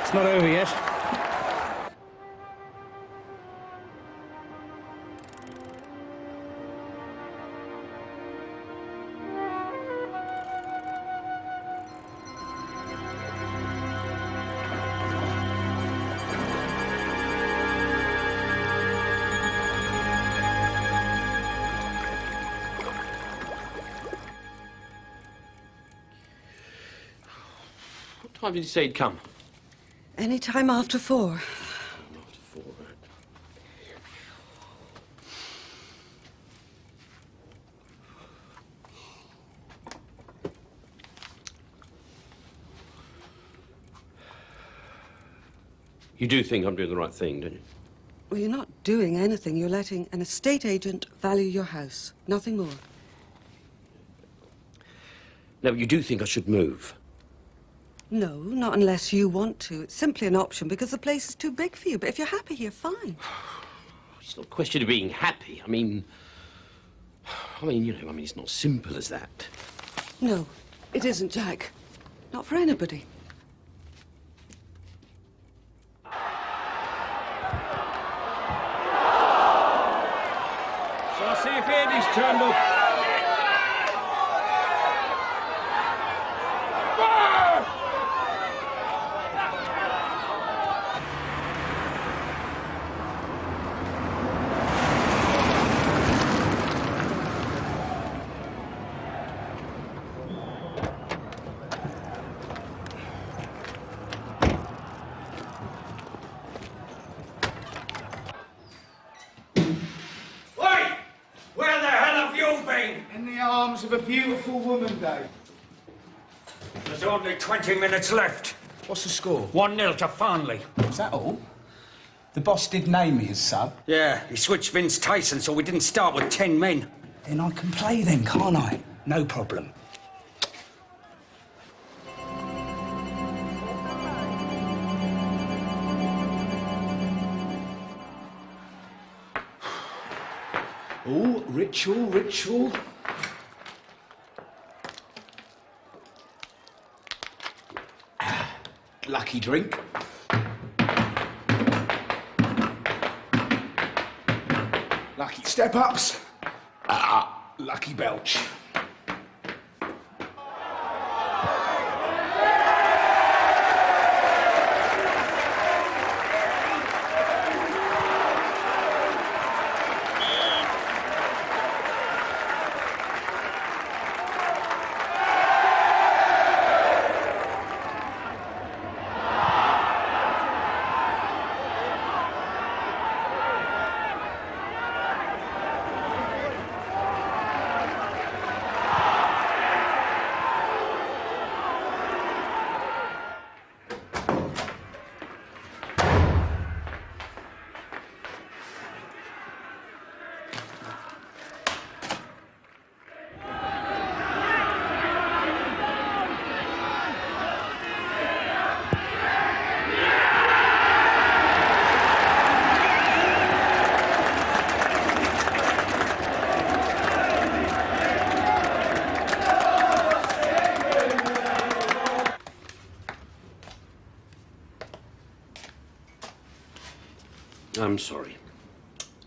It's not over yet. What time did you say he'd come? Any time after 4. After 4, right. You do think I'm doing the right thing, don't you? Well, you're not doing anything. You're letting an estate agent value your house. Nothing more. No, you do think I should move? No, not unless you want to. It's simply an option because the place is too big for you. But if you're happy here, fine. It's not a question of being happy. I mean, it's not simple as that. No, it isn't, Jack. Not for anybody. So I'll see if Eddie's turned up. In the arms of a beautiful woman, Dave. There's only 20 minutes left. What's the score? 1-0 to Farnley. Is that all? The boss did name me as sub. Yeah, he switched Vince Tyson, so we didn't start with 10 men. Then I can play then, can't I? No problem. Oh, ritual. Lucky drink. Lucky step-ups. Lucky belch. I'm sorry.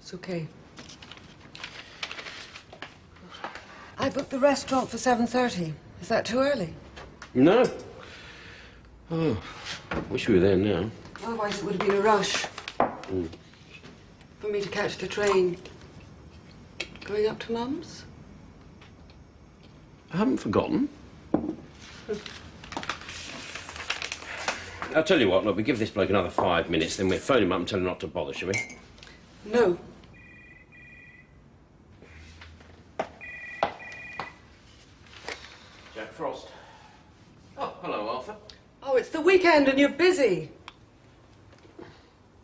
It's okay. I booked the restaurant for 7:30. Is that too early? No. Oh, wish we were there now. Otherwise it would have been a rush. For me to catch the train. Going up to Mum's? I haven't forgotten. I'll tell you what, look, we give this bloke another 5 minutes, then we'll phone him up and tell him not to bother, shall we? No. Jack Frost. Oh, hello, Arthur. Oh, it's the weekend and you're busy.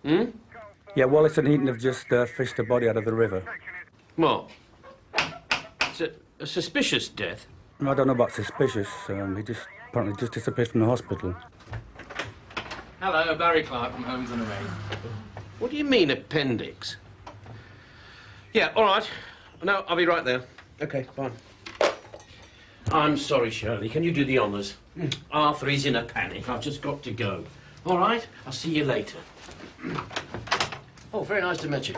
Hmm? Yeah, Wallace and Eaton have just fished a body out of the river. What? It's a suspicious death. I don't know about suspicious. He apparently just disappeared from the hospital. Hello, Barry Clark from Homes and Array. What do you mean, appendix? Yeah, all right. No, I'll be right there. OK, fine. I'm sorry, Shirley. Can you do the honours? Arthur is in a panic. I've just got to go. All right, I'll see you later. Oh, very nice to meet you.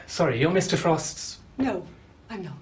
Sorry, you're Mr. Frost's... No, I'm not.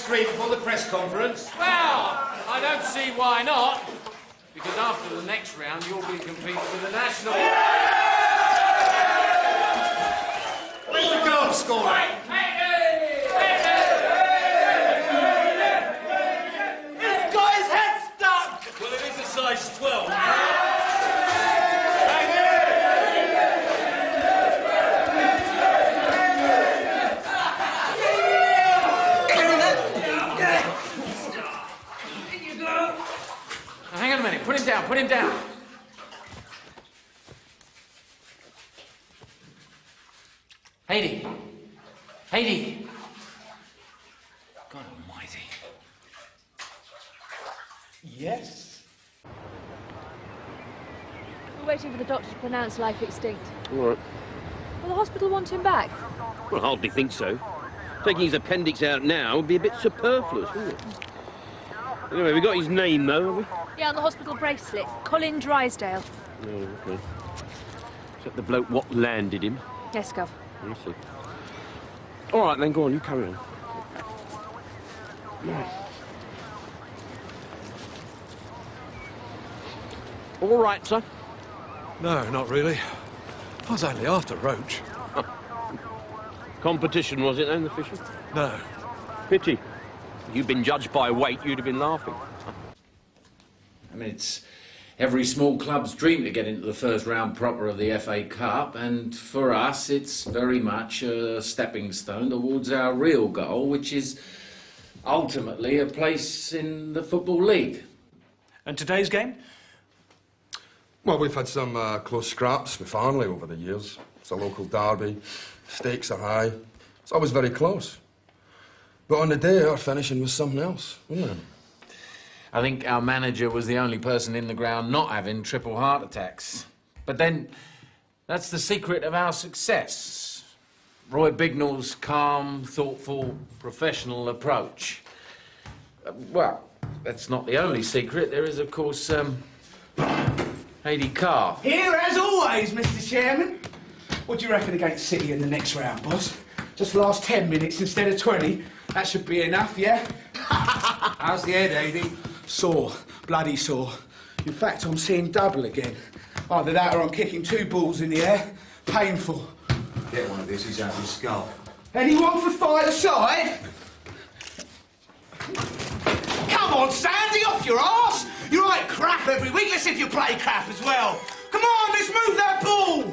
Before the press conference? Well, I don't see why not. Because after the next round, you'll be competing with the national... Where's the goal scorer? He's got his head stuck! Well, it is a size 12. Hang on a minute. Put him down. Put him down. Haydee. Haydee. God almighty. Yes? We're waiting for the doctor to pronounce life extinct. All right. Will the hospital want him back? Well, I hardly think so. Taking his appendix out now would be a bit superfluous, wouldn't it? Anyway, we got his name, though, have we? Yeah, on the hospital bracelet. Colin Drysdale. Oh, OK. Is that the bloke what landed him? Yes, Gov. I see. All right, then, go on, you carry on. All right, sir? No, not really. I was only after Roach. Competition, was it, then, the fishing? No. Pity. If you'd been judged by weight, you'd have been laughing. I mean, it's every small club's dream to get into the first round proper of the FA Cup, and for us, it's very much a stepping stone towards our real goal, which is ultimately a place in the Football League. And today's game? Well, we've had some close scraps with Farnley over the years. It's a local derby. Stakes are high. It's always very close. But on the day, our finishing was something else, wasn't it? I think our manager was the only person in the ground not having triple heart attacks. But then, that's the secret of our success. Roy Bignell's calm, thoughtful, professional approach. Well, that's not the only secret. There is, of course, Haydee Carr. Here as always, Mr. Chairman. What do you reckon against City in the next round, boss? Just last 10 minutes instead of 20. That should be enough, yeah? How's the head, Haydee? Sore. Bloody sore. In fact, I'm seeing double again. Either that or I'm kicking 2 balls in the air. Painful. Get one of this, he's out of his skull. Anyone for fight aside? Come on, Sandy, off your arse! You like crap every week. Let's see if you play crap as well. Come on, let's move that ball!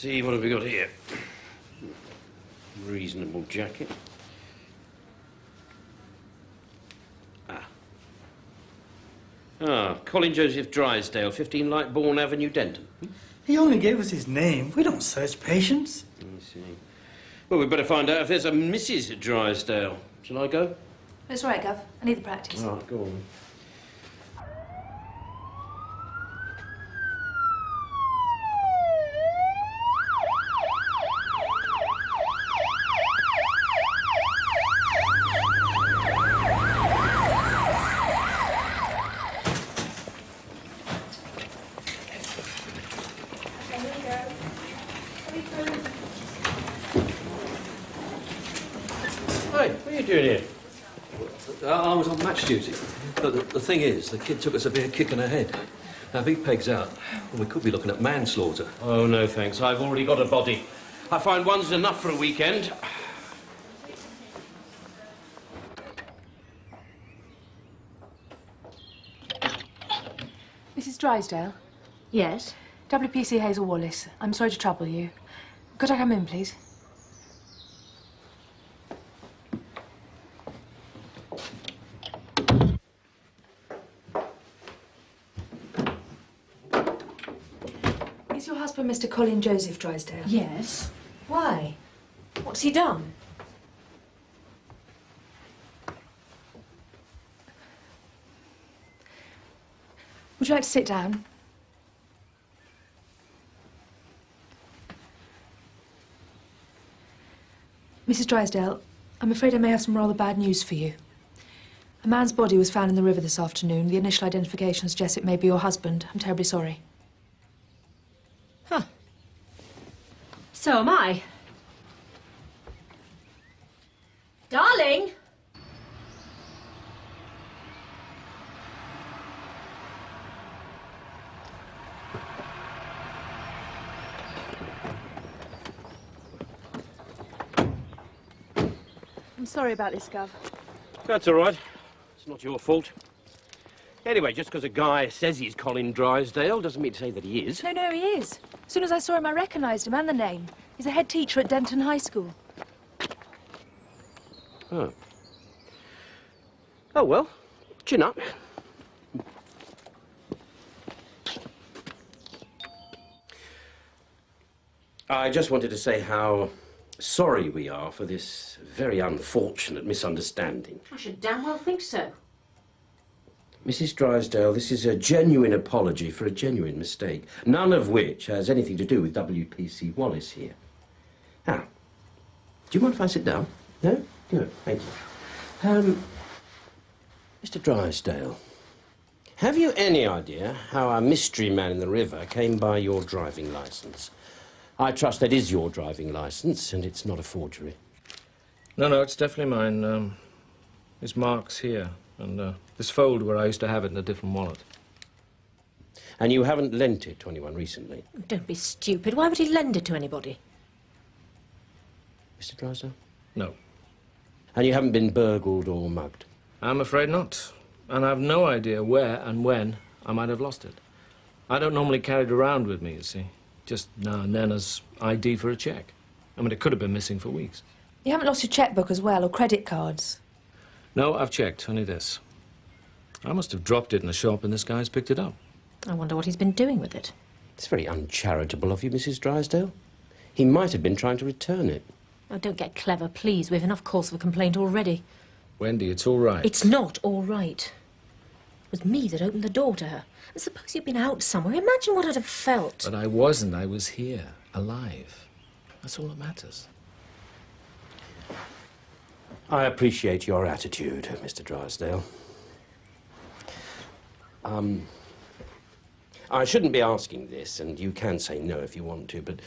see, what have we got here? Reasonable jacket. Colin Joseph Drysdale, 15 Lightbourne Avenue, Denton. He only gave us his name. We don't search patients. I see. Well, we'd better find out if there's a Mrs. Drysdale. Shall I go? That's all right, Gov. I need the practice. All right, go on. Hey, what are you doing here? I was on match duty. But the thing is, the kid took a severe kick in the head. Now, if he pegs out, well, we could be looking at manslaughter. Oh, no, thanks. I've already got a body. I find one's enough for a weekend. Mrs. Drysdale? Yes? WPC Hazel Wallace. I'm sorry to trouble you. Could I come in, please? Is your husband Mr. Colin Joseph Drysdale? Yes. Why? What's he done? Would you like to sit down? Mrs. Drysdale, I'm afraid I may have some rather bad news for you. A man's body was found in the river this afternoon. The initial identification suggests it may be your husband. I'm terribly sorry. Huh. So am I. Darling! I'm sorry about this, Gov. That's all right. It's not your fault. Anyway, just because a guy says he's Colin Drysdale doesn't mean to say that he is. No, he is. As soon as I saw him, I recognised him and the name. He's a head teacher at Denton High School. Oh. Oh, well, chin up. I just wanted to say how sorry we are for this very unfortunate misunderstanding. I should damn well think so. Mrs. Drysdale, this is a genuine apology for a genuine mistake, none of which has anything to do with WPC Wallace here. Now, do you mind if I sit down? No? Good, thank you. Mr. Drysdale, have you any idea how our mystery man in the river came by your driving licence? I trust that is your driving licence and it's not a forgery. No, it's definitely mine. His mark's here, and this fold where I used to have it in a different wallet. And you haven't lent it to anyone recently? Don't be stupid. Why would he lend it to anybody? Mr. Drysdale? No. And you haven't been burgled or mugged? I'm afraid not. And I've no idea where and when I might have lost it. I don't normally carry it around with me, you see. Just now and then as ID for a cheque. I mean, it could have been missing for weeks. You haven't lost your chequebook as well, or credit cards? No, I've checked. Only this. I must have dropped it in the shop and this guy's picked it up. I wonder what he's been doing with it. It's very uncharitable of you, Mrs. Drysdale. He might have been trying to return it. Oh, don't get clever, please. We've enough cause for complaint already. Wendy, it's all right. It's not all right. It was me that opened the door to her. And suppose you'd been out somewhere. Imagine what I'd have felt. But I wasn't. I was here, alive. That's all that matters. I appreciate your attitude, Mr. Drysdale. I shouldn't be asking this, and you can say no if you want to, but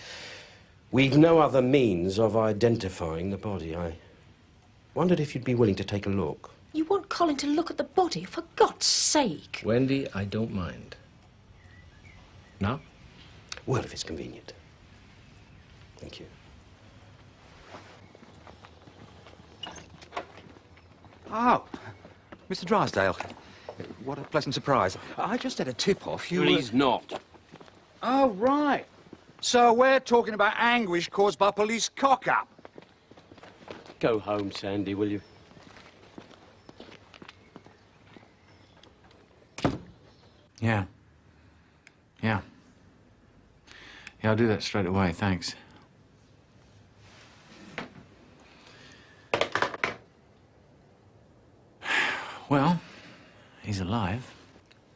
we've no other means of identifying the body. I wondered if you'd be willing to take a look. You want Colin to look at the body? For God's sake. Wendy, I don't mind. Now? Well, if it's convenient. Thank you. Oh, Mr. Drysdale. What a pleasant surprise. I just had a tip off you. Please not. Oh, right. So we're talking about anguish caused by police cock-up. Go home, Sandy, will you? Yeah. Yeah. Yeah, I'll do that straight away, thanks. Well, he's alive.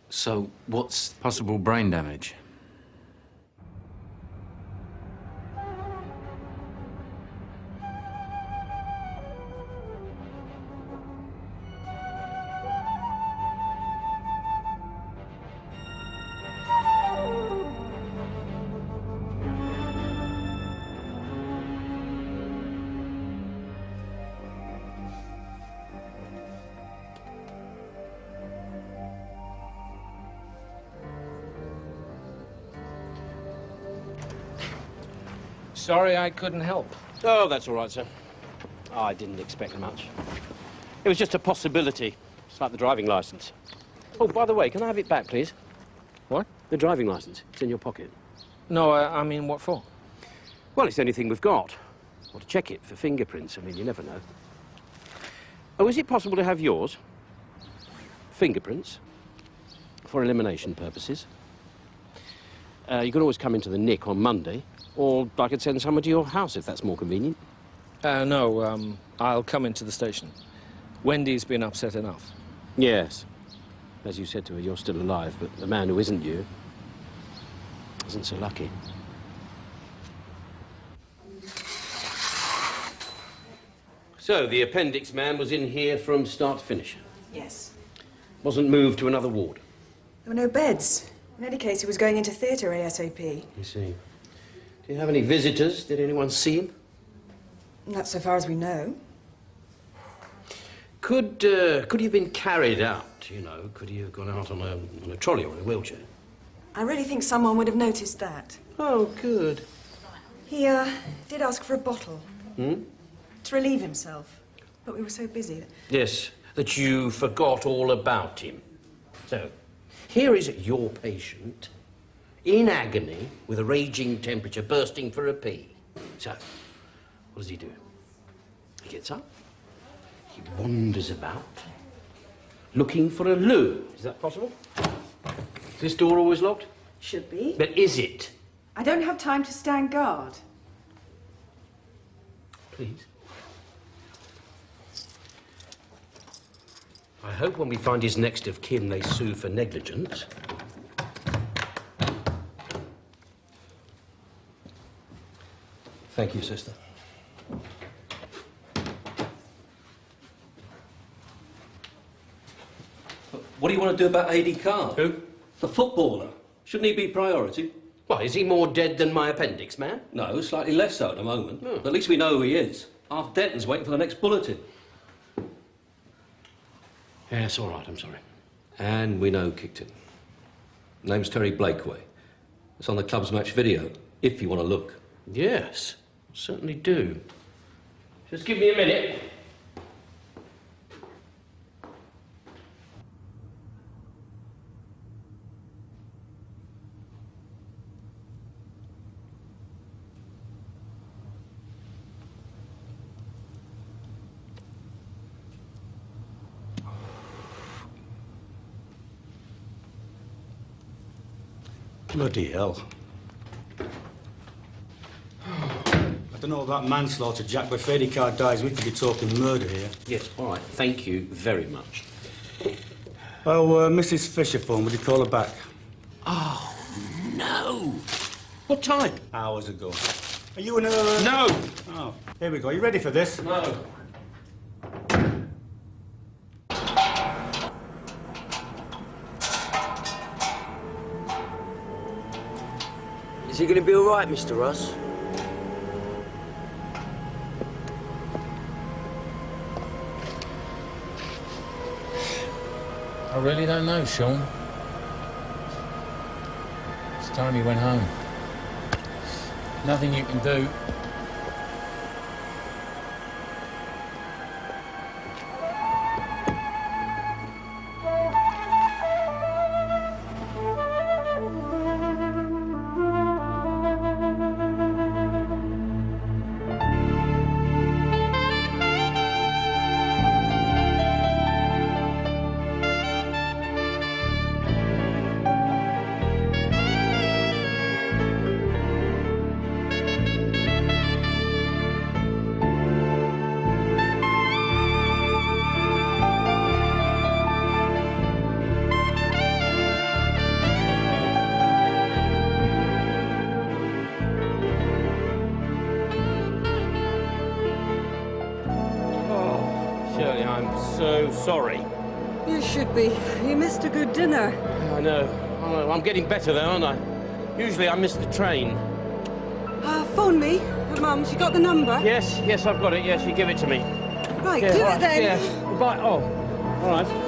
So, what's... Possible brain damage. Sorry I couldn't help. Oh, that's all right, sir. Oh, I didn't expect much. It was just a possibility. It's like the driving licence. Oh, by the way, can I have it back, please? What? The driving licence. It's in your pocket. No, I mean, what for? Well, it's the only thing we've got. Or to check it for fingerprints. I mean, you never know. Oh, is it possible to have yours? Fingerprints? For elimination purposes. You can always come into the Nick on Monday. Or I could send someone to your house if that's more convenient. No, I'll come into the station. Wendy's been upset enough. Yes. As you said to her, you're still alive, but the man who isn't you isn't so lucky. So, the appendix man was in here from start to finish? Yes. Wasn't moved to another ward? There were no beds. In any case, he was going into theatre ASAP. You see. Do you have any visitors? Did anyone see him? Not so far as we know. Could he have been carried out, you know? Could he have gone out on a trolley or in a wheelchair? I really think someone would have noticed that. Oh, good. He, did ask for a bottle. Hmm? To relieve himself. But we were so busy that... Yes, that you forgot all about him. So, here is your patient, in agony, with a raging temperature, bursting for a pee. So, what does he do? He gets up, he wanders about, looking for a loo. Is that possible? Is this door always locked? Should be. But is it? I don't have time to stand guard. Please. I hope when we find his next of kin, they sue for negligence. Thank you, sister. What do you want to do about A.D. Carr? Who? The footballer. Shouldn't he be priority? Why, is he more dead than my appendix, man? No, slightly less so at the moment. Oh. But at least we know who he is. Half Denton's waiting for the next bulletin. Yes, all right, I'm sorry. And we know who kicked him. Name's Terry Blakeway. It's on the club's match video, if you want to look. Yes, certainly do. Just give me a minute. Bloody hell. I don't know about manslaughter, Jack, but if Eddie Carr dies, we could be talking murder here. Yes, all right. Thank you very much. Oh, Mrs. Fisher phoned. Would you call her back? Oh, no. What time? Hours ago. Are you in her... No! Oh, here we go. You ready for this? No. Is he going to be all right, Mr. Ross? I really don't know, Sean. It's time he went home. Nothing you can do. Shirley, I'm so sorry. You should be. You missed a good dinner. I know. I'm getting better, though, aren't I? Usually I miss the train. Phone me. Mum's, you got the number? Yes, I've got it. Yes, you give it to me. Right, Yeah, do right, it then. Yeah. Bye. Oh, all right.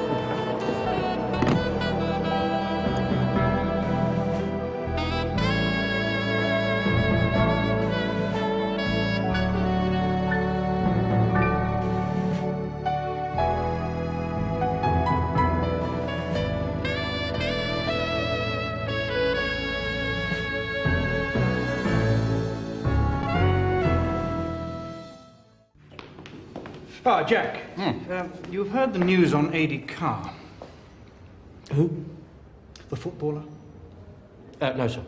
Ah, Jack. You've heard the news on A.D. Carr. Who? The footballer. No, sir.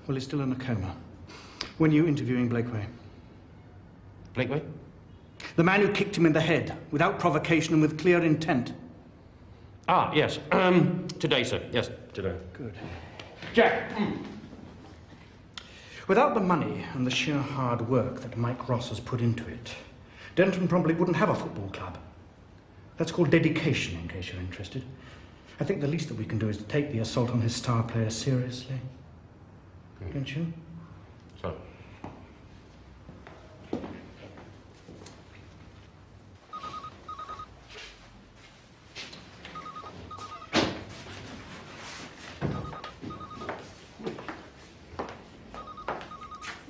Well, he's still in a coma. When you interviewing Blakeway? Blakeway? The man who kicked him in the head, without provocation and with clear intent. Ah, yes. Today, sir. Yes, today. Good. Jack. Without the money and the sheer hard work that Mike Ross has put into it, Denton probably wouldn't have a football club. That's called dedication, in case you're interested. I think the least that we can do is to take the assault on his star player seriously. Don't you? So.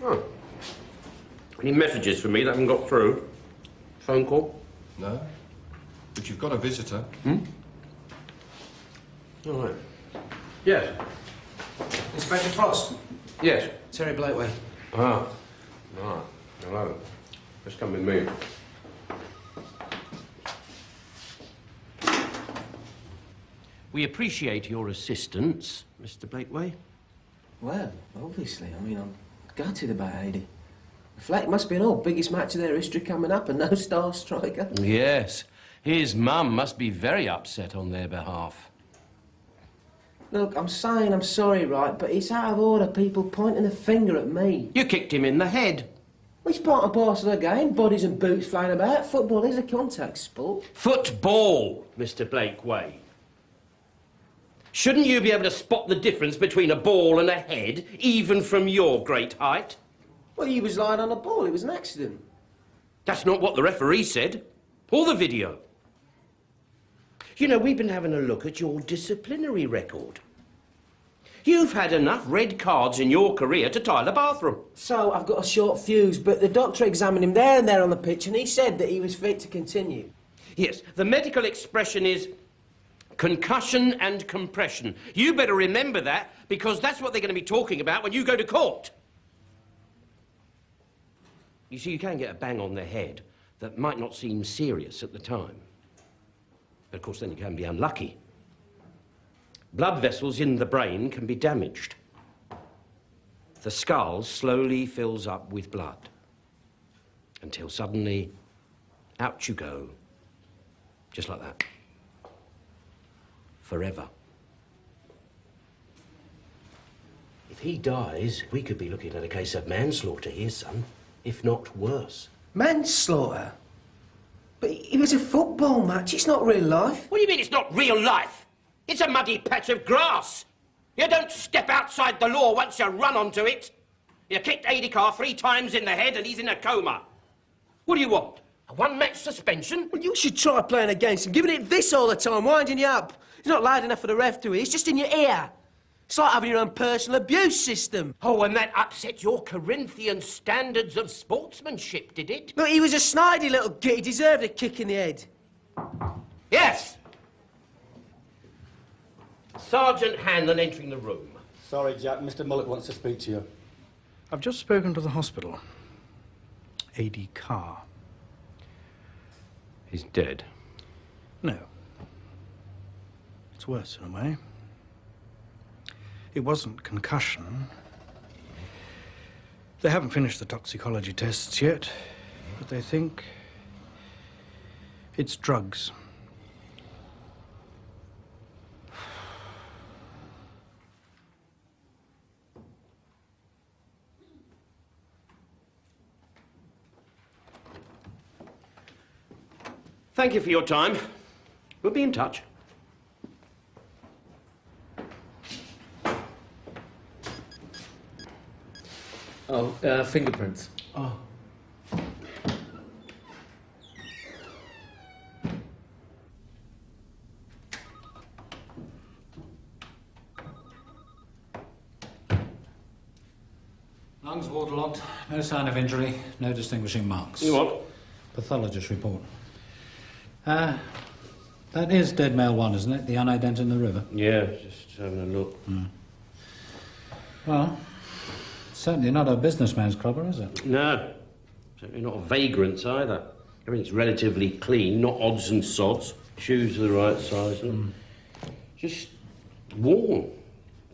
Oh. Any messages for me that haven't got through? Phone call? No. But you've got a visitor. All right. Yes. Inspector Frost. Yes. Terry Blakeway. Ah. Right. Hello. Just come with me. We appreciate your assistance, Mr. Blakeway. Well, obviously. I mean, I'm gutted about AD. The Fleck must be an old biggest match of their history coming up and no star striker. Yes. His mum must be very upset on their behalf. Look, I'm saying I'm sorry, right, but it's out of order people pointing a finger at me. You kicked him in the head. It's part and parcel of the game, bodies and boots flying about. Football is a contact sport. Football, Mr. Blakeway. Shouldn't you be able to spot the difference between a ball and a head, even from your great height? Well, he was lying on a ball. It was an accident. That's not what the referee said. Or the video. You know, we've been having a look at your disciplinary record. You've had enough red cards in your career to tile a bathroom. So, I've got a short fuse, but the doctor examined him there and there on the pitch, and he said that he was fit to continue. Yes, the medical expression is concussion and compression. You better remember that, because that's what they're going to be talking about when you go to court. You see, you can get a bang on the head that might not seem serious at the time. But of course, then you can be unlucky. Blood vessels in the brain can be damaged. The skull slowly fills up with blood until suddenly, out you go. Just like that. Forever. If he dies, we could be looking at a case of manslaughter here, son, if not worse. Manslaughter? But it was a football match. It's not real life. What do you mean it's not real life? It's a muddy patch of grass. You don't step outside the law once you run onto it. You kicked A.D. Carr 3 times in the head and he's in a coma. What do you want? A one-match suspension? Well, you should try playing against him, giving it this all the time, winding you up. It's not loud enough for the ref to hear. It's just in your ear. It's like having your own personal abuse system. Oh, and that upset your Corinthian standards of sportsmanship, did it? Look, he was a snidey little git. He deserved a kick in the head. Yes. Sergeant Hanlon entering the room. Sorry, Jack. Mr. Mullock wants to speak to you. I've just spoken to the hospital. A.D. Carr. He's dead. No. It's worse in a way. It wasn't concussion. They haven't finished the toxicology tests yet, but they think it's drugs. Thank you for your time. We'll be in touch. Oh, fingerprints. Oh. Lungs waterlogged, no sign of injury, no distinguishing marks. You what? Pathologist report. That is dead male 1, isn't it? The unidentified in the river? Yeah, just having a look. Well, certainly not a businessman's cropper, is it? No, certainly not a vagrant's either. Everything's relatively clean, not odds and sods. Shoes are the right size. Just worn.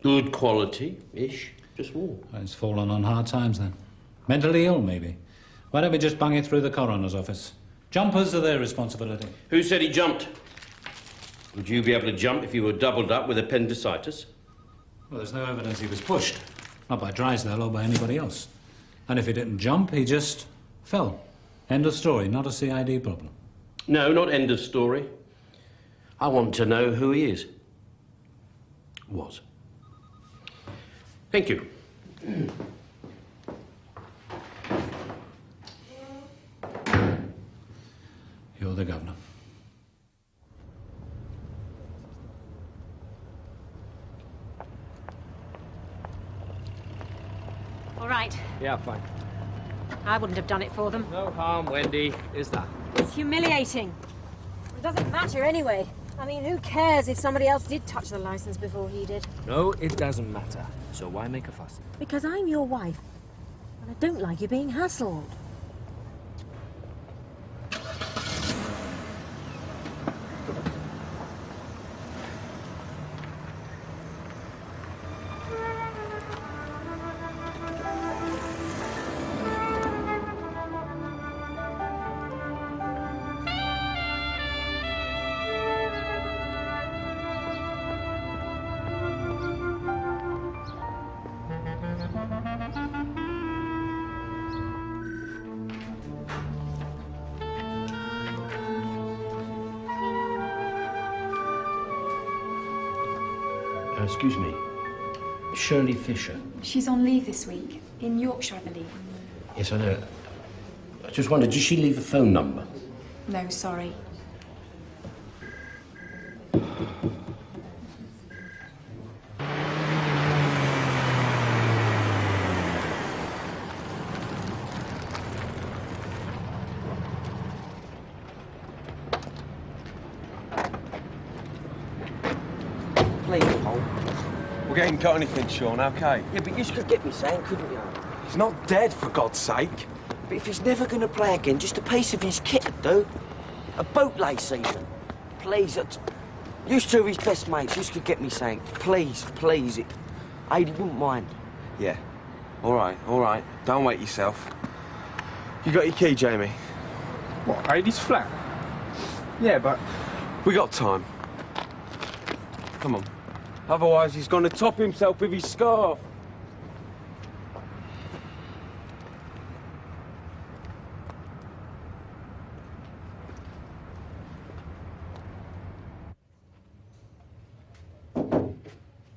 Good quality-ish, just worn. Well, he's fallen on hard times, then. Mentally ill, maybe. Why don't we just bung it through the coroner's office? Jumpers are their responsibility. Who said he jumped? Would you be able to jump if you were doubled up with appendicitis? Well, there's no evidence he was pushed. Not by Drysdale or by anybody else. And if he didn't jump, he just fell. End of story, not a CID problem. No, not end of story. I want to know who he is. Was. Thank you. You're the governor. All right. Yeah, fine. I wouldn't have done it for them. No harm, Wendy, is that? It's humiliating. It doesn't matter anyway. I mean, who cares if somebody else did touch the license before he did? No, it doesn't matter. So why make a fuss? Because I'm your wife, and I don't like you being hassled. Excuse me. Shirley Fisher. She's on leave this week. In Yorkshire, I believe. Yes, I know. I just wondered, did she leave a phone number? No, sorry. Please, Paul. We ain't got anything, Sean, okay? Yeah, but you could get me saying, couldn't you? He's not dead, for God's sake. But if he's never going to play again, just a piece of his kit would do. A bootlace even. Please, you two of his best mates, you could get me saying, please, please. Aidy wouldn't mind. Yeah. All right. Don't wait yourself. You got your key, Jamie? What, Aidy's flat? Yeah, but we got time. Come on. Otherwise, he's going to top himself with his scarf.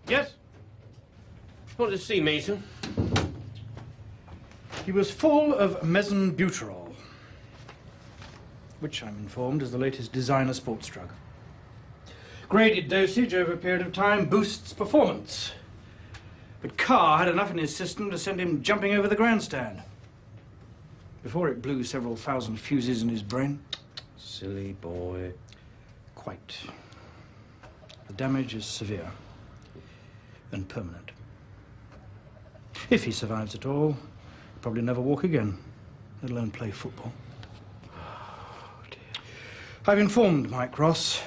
Yes? Want to see Mason? He was full of mesenbuterol, which I'm informed is the latest designer sports drug. Graded dosage over a period of time boosts performance. But Carr had enough in his system to send him jumping over the grandstand before it blew several thousand fuses in his brain. Silly boy. Quite. The damage is severe and permanent. If he survives at all, he'll probably never walk again, let alone play football. Oh, dear. I've informed Mike Ross.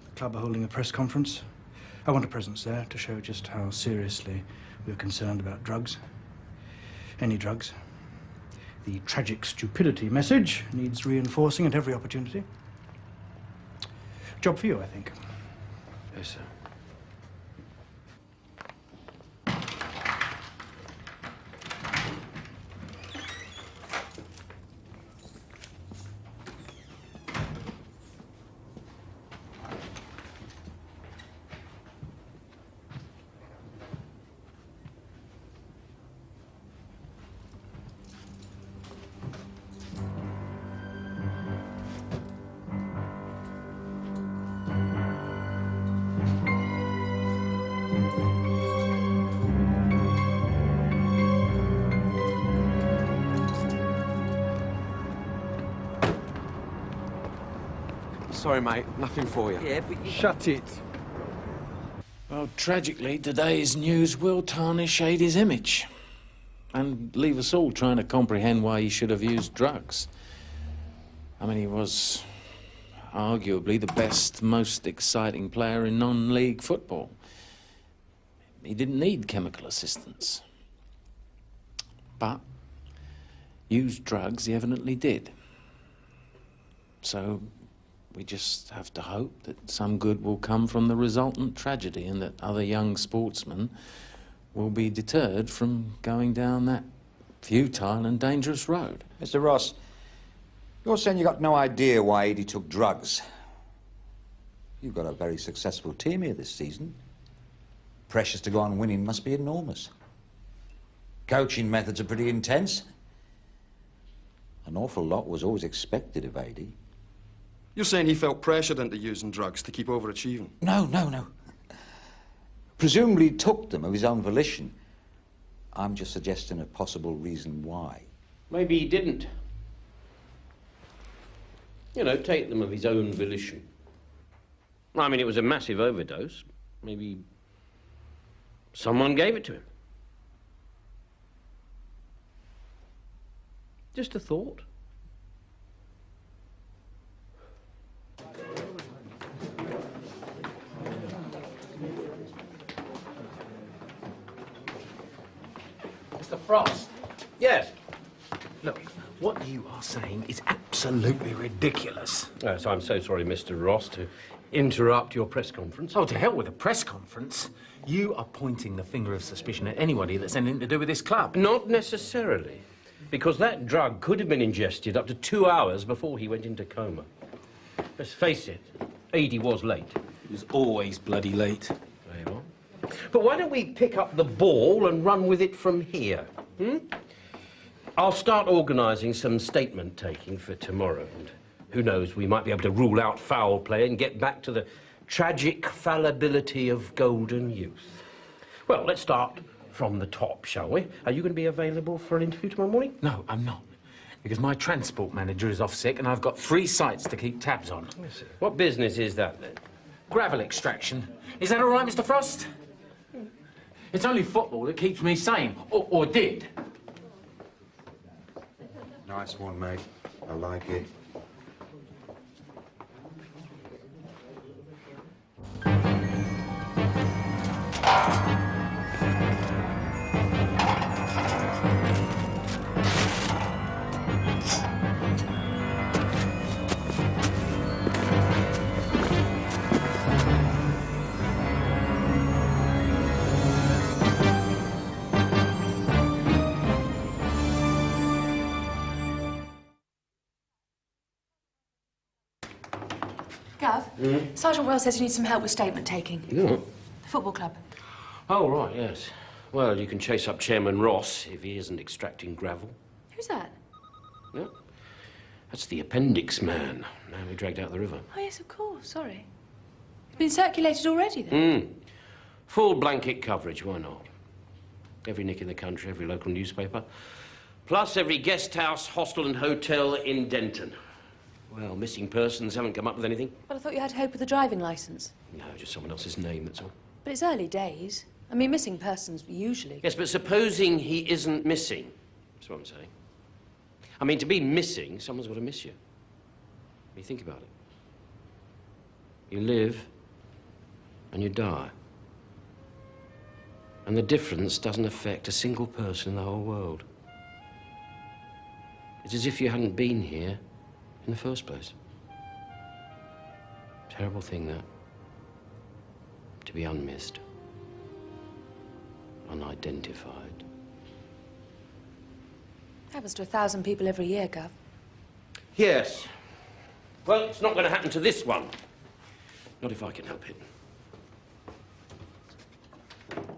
The club are holding a press conference. I want a presence there to show just how seriously we're concerned about drugs. Any drugs. The tragic stupidity message needs reinforcing at every opportunity. Job for you, I think. Yes, sir. Sorry, mate. Nothing for you. Yeah, but you... Shut it. Well, tragically, today's news will tarnish Adie's image and leave us all trying to comprehend why he should have used drugs. I mean, he was arguably the best, most exciting player in non-league football. He didn't need chemical assistance. But use drugs he evidently did. So we just have to hope that some good will come from the resultant tragedy and that other young sportsmen will be deterred from going down that futile and dangerous road. Mr. Ross, you're saying you got no idea why Adie took drugs. You've got a very successful team here this season. Pressures to go on winning must be enormous. Coaching methods are pretty intense. An awful lot was always expected of Adie. You're saying he felt pressured into using drugs to keep overachieving? No. Presumably he took them of his own volition. I'm just suggesting a possible reason why. Maybe he didn't. You know, take them of his own volition. I mean, it was a massive overdose. Maybe someone gave it to him. Just a thought. Mr. Frost. Yes. Look, what you are saying is absolutely ridiculous. So I'm so sorry, Mr. Ross, to interrupt your press conference. Oh, to hell with a press conference. You are pointing the finger of suspicion at anybody that's anything to do with this club. Not necessarily, because that drug could have been ingested up to 2 hours before he went into coma. Let's face it, Adie was late. He was always bloody late. There you are. But why don't we pick up the ball and run with it from here, I'll start organising some statement-taking for tomorrow, and who knows, we might be able to rule out foul play and get back to the tragic fallibility of golden youth. Well, let's start from the top, shall we? Are you going to be available for an interview tomorrow morning? No, I'm not. Because my transport manager is off sick and I've got 3 sites to keep tabs on. What business is that, then? Gravel extraction. Is that all right, Mr. Frost? It's only football that keeps me sane. Or did. Nice one, mate. I like it. Gov, Sergeant Wells says you need some help with statement taking. Yeah. The football club. Oh, right, yes. Well, you can chase up Chairman Ross if he isn't extracting gravel. Who's that? Yeah. That's the appendix man. Now we dragged out the river. Oh, yes, of course. Sorry. It's been circulated already, then? Full blanket coverage, why not? Every nick in the country, every local newspaper. Plus every guest house, hostel and hotel in Denton. Well, missing persons haven't come up with anything. But I thought you had to hope with a driving licence. No, just someone else's name, that's all. But it's early days. I mean, missing persons usually... Yes, but supposing he isn't missing, that's what I'm saying. I mean, to be missing, someone's got to miss you. You think about it. You live and you die. And the difference doesn't affect a single person in the whole world. It's as if you hadn't been here in the first place. Terrible thing, that. To be unmissed. Unidentified. Happens to 1,000 people every year, Gov. Yes. Well, it's not going to happen to this one. Not if I can help it.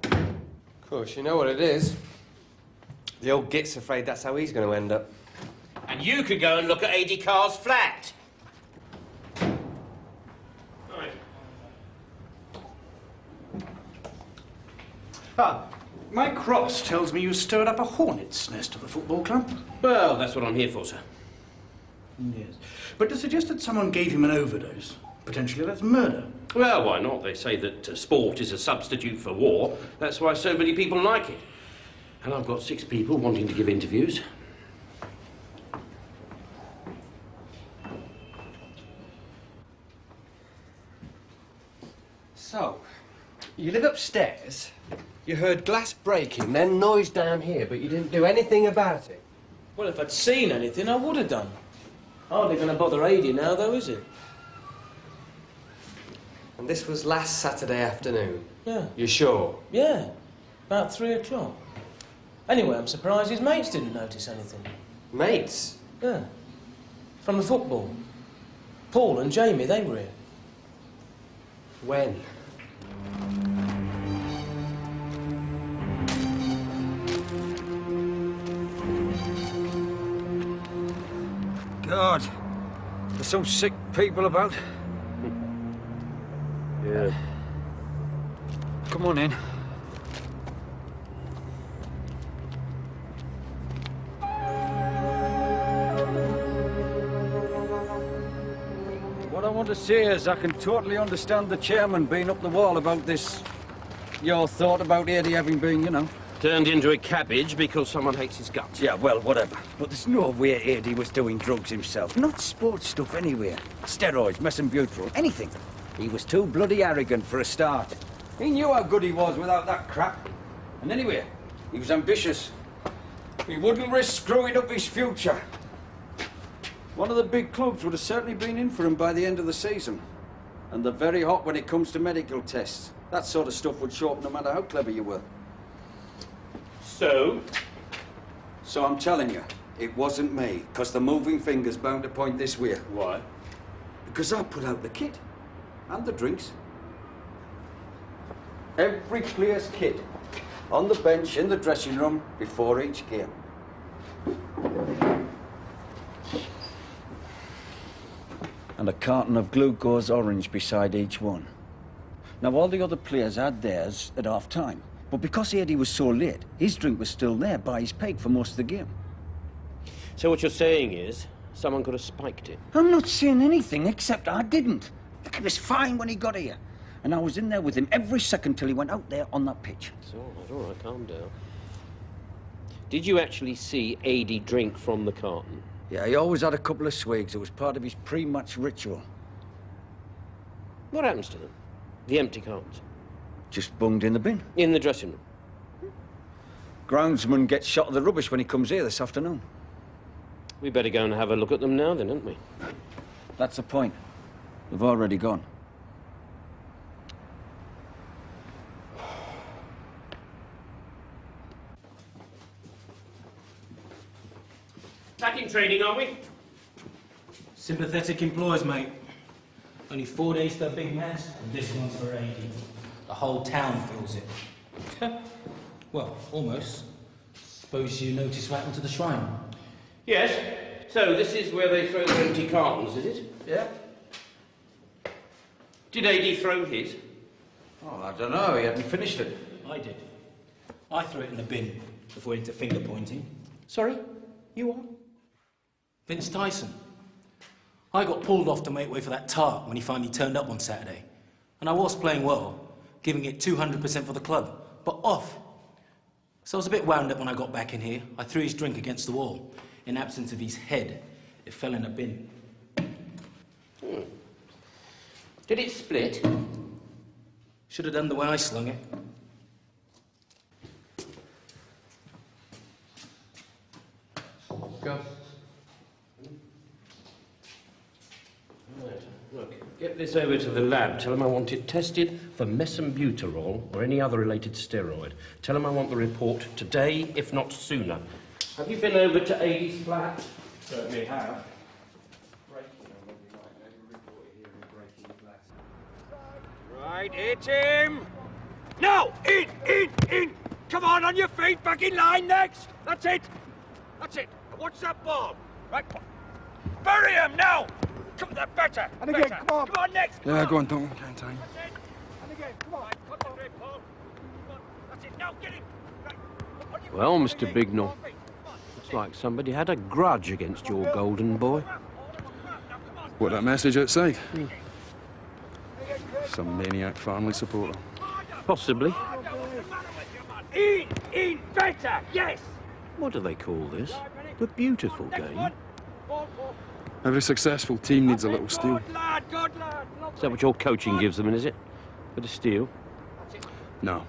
Of course, you know what it is. The old git's afraid that's how he's going to end up. And you could go and look at Adie Carr's flat. Mike Ross tells me you stirred up a hornet's nest at the football club. Well, that's what I'm here for, sir. Yes. But to suggest that someone gave him an overdose, potentially that's murder. Well, why not? They say that sport is a substitute for war. That's why so many people like it. And I've got 6 people wanting to give interviews. So, you live upstairs, you heard glass breaking, then noise down here, but you didn't do anything about it. Well, if I'd seen anything, I would have done. Hardly going to bother Adi now, though, is it? And this was last Saturday afternoon? Yeah. You sure? Yeah, about 3 o'clock. Anyway, I'm surprised his mates didn't notice anything. Mates? Yeah. From the football. Paul and Jamie, they were here. When? God, there's some sick people about. Yeah. Come on in. What I want to say is I can totally understand the chairman being up the wall about this. Your thought about Adi having been, you know... Turned into a cabbage because someone hates his guts. Yeah, well, whatever. But there's no way Adi was doing drugs himself. Not sports stuff anywhere. Steroids, mesambuterol, anything. He was too bloody arrogant for a start. He knew how good he was without that crap. And anyway, he was ambitious. He wouldn't risk screwing up his future. One of the big clubs would have certainly been in for him by the end of the season. And they're very hot when it comes to medical tests. That sort of stuff would show up no matter how clever you were. So? So I'm telling you, it wasn't me, because the moving finger's bound to point this way. Why? Because I put out the kit. And the drinks. Every player's kit. On the bench, in the dressing room, before each game. And a carton of glucose orange beside each one. Now, all the other players had theirs at half-time. But because Adi was so late, his drink was still there by his peg for most of the game. So what you're saying is, someone could have spiked it? I'm not saying anything, except I didn't. Look, he was fine when he got here. And I was in there with him every second till he went out there on that pitch. It's all right, calm down. Did you actually see Adi drink from the carton? Yeah, he always had a couple of swigs. It was part of his pre-match ritual. What happens to them? The empty cartons? Just bunged in the bin. In the dressing room? Groundsman gets shot of the rubbish when he comes here this afternoon. We better go and have a look at them now then, haven't we? That's the point. They've already gone. Back in training, are we? Sympathetic employers, mate. Only 4 days to a big match, and this one's for 80. The whole town feels it. Well, almost. Suppose you noticed what happened to the shrine? Yes. So this is where they throw their empty cartons, is it? Yeah. Did AD throw his? Oh, I don't know. He hadn't finished it. I did. I threw it in the bin before into finger pointing. Sorry? You what? Vince Tyson. I got pulled off to make way for that tart when he finally turned up on Saturday. And I was playing well, giving it 200% for the club, but off. So I was a bit wound up when I got back in here. I threw his drink against the wall. In absence of his head, it fell in a bin. Did it split? Should have done the way I slung it. Go. Right, look, get this over to the lab. Tell them I want it tested for mesambuterol or any other related steroid. Tell them I want the report today, if not sooner. Have you been over to Adie's flat? Certainly have. Right, hit him! Now! In! Come on your feet, back in line next! That's it! That's it! Watch that ball! Right, bury him now! Come on, better! And again, better. come on! Come on, next! Yeah, go on, don't. Can't time. That's it! And again, come on! Right, concentrate, Paul! Come on, that's it, now get him! Right. Well, Mr. Bignell, looks like somebody had a grudge against your golden boy. What, that message outside? Some maniac family supporter. Possibly. In, better, yes! What do they call this? The beautiful game. Every successful team needs a little steel. Good lad, Is that what your coaching gives them, is it? Bit of steel? No.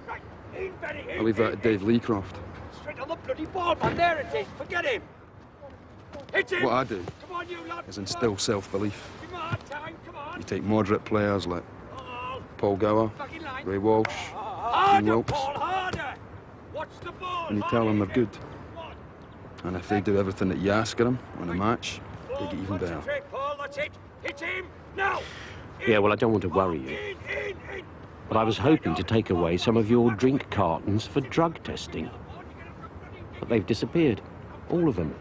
In, Benny, I leave that to Dave Leecroft. Straight on the bloody ball, man. There it is. Forget him. Hit him. What I do Come on, you lot. is instill self-belief. Give him a hard time. Come on. You take moderate players like Paul Gower, Fucking line. Ray Walsh, Harder, Dean Wilkes, Paul, harder. Watch the ball. and you tell them they're good. And if they do everything that you ask of them on a match, they get even better. Concentrate, Paul. That's it. Hit him. Now. Yeah, well, I don't want to worry you. But I was hoping to take away some of your drink cartons for drug testing. But they've disappeared. All of them.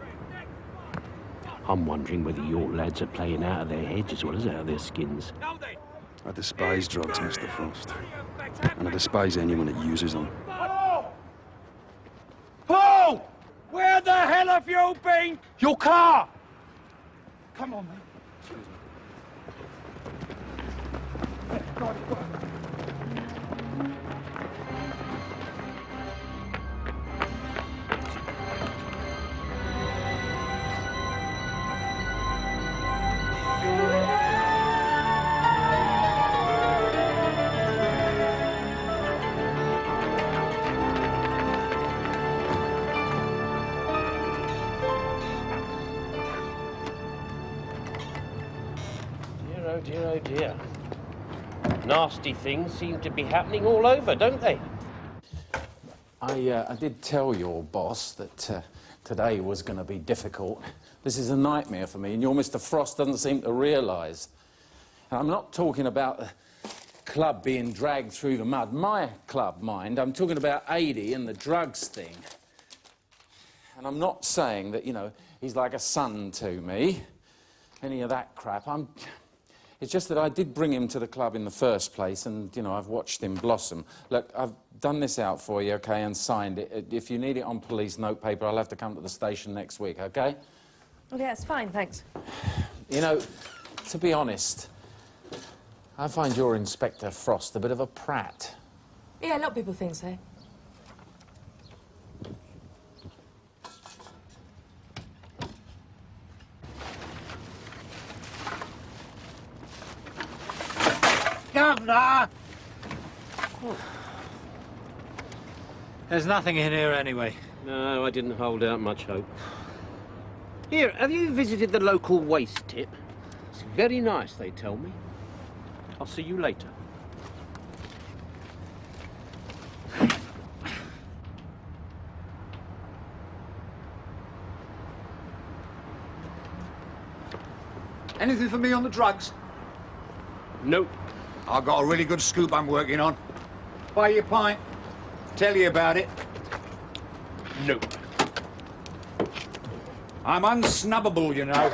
I'm wondering whether your lads are playing out of their heads as well as out of their skins. I despise drugs, Mr. Frost. And I despise anyone that uses them. Paul! Where the hell have you been? Your car! Come on, man. Oh dear, oh dear. Nasty things seem to be happening all over, don't they? I did tell your boss that today was going to be difficult. This is a nightmare for me, and your Mr. Frost doesn't seem to realise. And I'm not talking about the club being dragged through the mud. My club, mind. I'm talking about Adi and the drugs thing. And I'm not saying that, you know, he's like a son to me. Any of that crap. It's just that I did bring him to the club in the first place, and, you know, I've watched him blossom. Look, I've done this out for you, OK, and signed it. If you need it on police notepaper, I'll have to come to the station next week, OK? Well, yeah, it's fine, thanks. You know, to be honest, I find your Inspector Frost a bit of a prat. Yeah, a lot of people think so. Governor! There's nothing in here anyway. No, I didn't hold out much hope. Here, have you visited the local waste tip? It's very nice, they tell me. I'll see you later. Anything for me on the drugs? Nope. I've got a really good scoop I'm working on. Buy you a pint. Tell you about it. Nope. I'm unsnubbable, you know.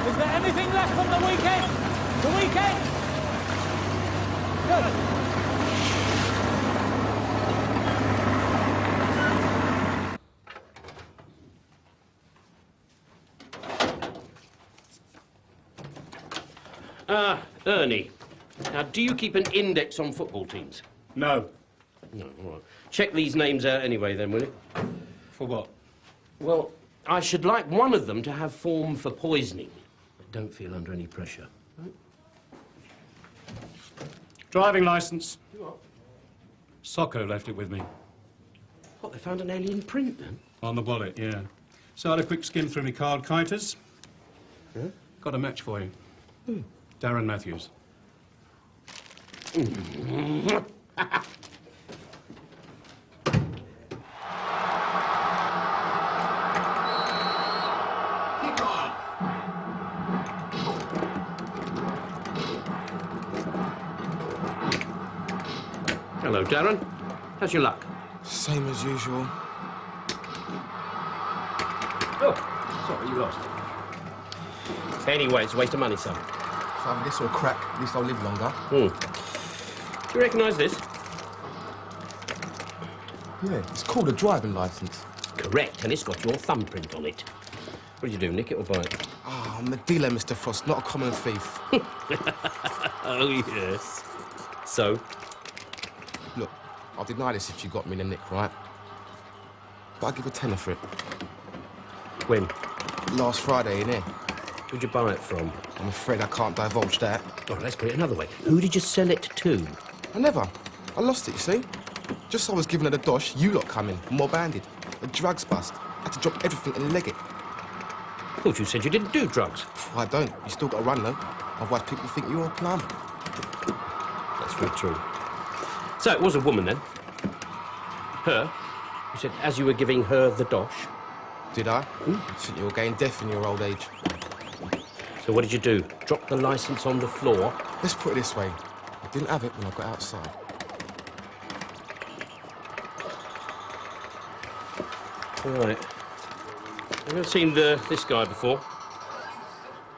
Is there anything left from the weekend? The weekend? Good. Ernie, now, do you keep an index on football teams? No. No, all right. Check these names out anyway, then, will you? For what? Well, I should like one of them to have form for poisoning. But don't feel under any pressure. Right? Driving licence. Socko left it with me. What, they found an alien print, then? On the wallet, yeah. So I had a quick skim through my card counters. Huh? Got a match for you. Who? Darren Matthews. Hello, Darren. Darren. How's your luck? Same as usual. Oh, sorry, you lost. Anyway, it's a waste of money, son. If I have this or crack, at least I'll live longer. Do you recognise this? Yeah, it's called a driving licence. Correct, and it's got your thumbprint on it. What did you do, nick it or buy it? Ah, I'm a dealer, Mr. Frost, not a common thief. Oh, yes. So? Look, I'll deny this if you got me in the nick, right? But I'll give a tenner for it. When? Last Friday, innit? Who'd you buy it from? I'm afraid I can't divulge that. All right, let's put it another way. Who did you sell it to? I never. I lost it, you see? Just as I was giving her the dosh, you lot come in, mob-handed. A drugs bust. I had to drop everything and leg it. I thought you said you didn't do drugs. I don't. You still got to run, though. Otherwise people think you're a plum. That's very true. So it was a woman, then? Her? You said as you were giving her the dosh? Did I? I think you were getting deaf in your old age. So what did you do? Drop the licence on the floor? Let's put it this way. I didn't have it when I got outside. All right. I've never seen this guy before.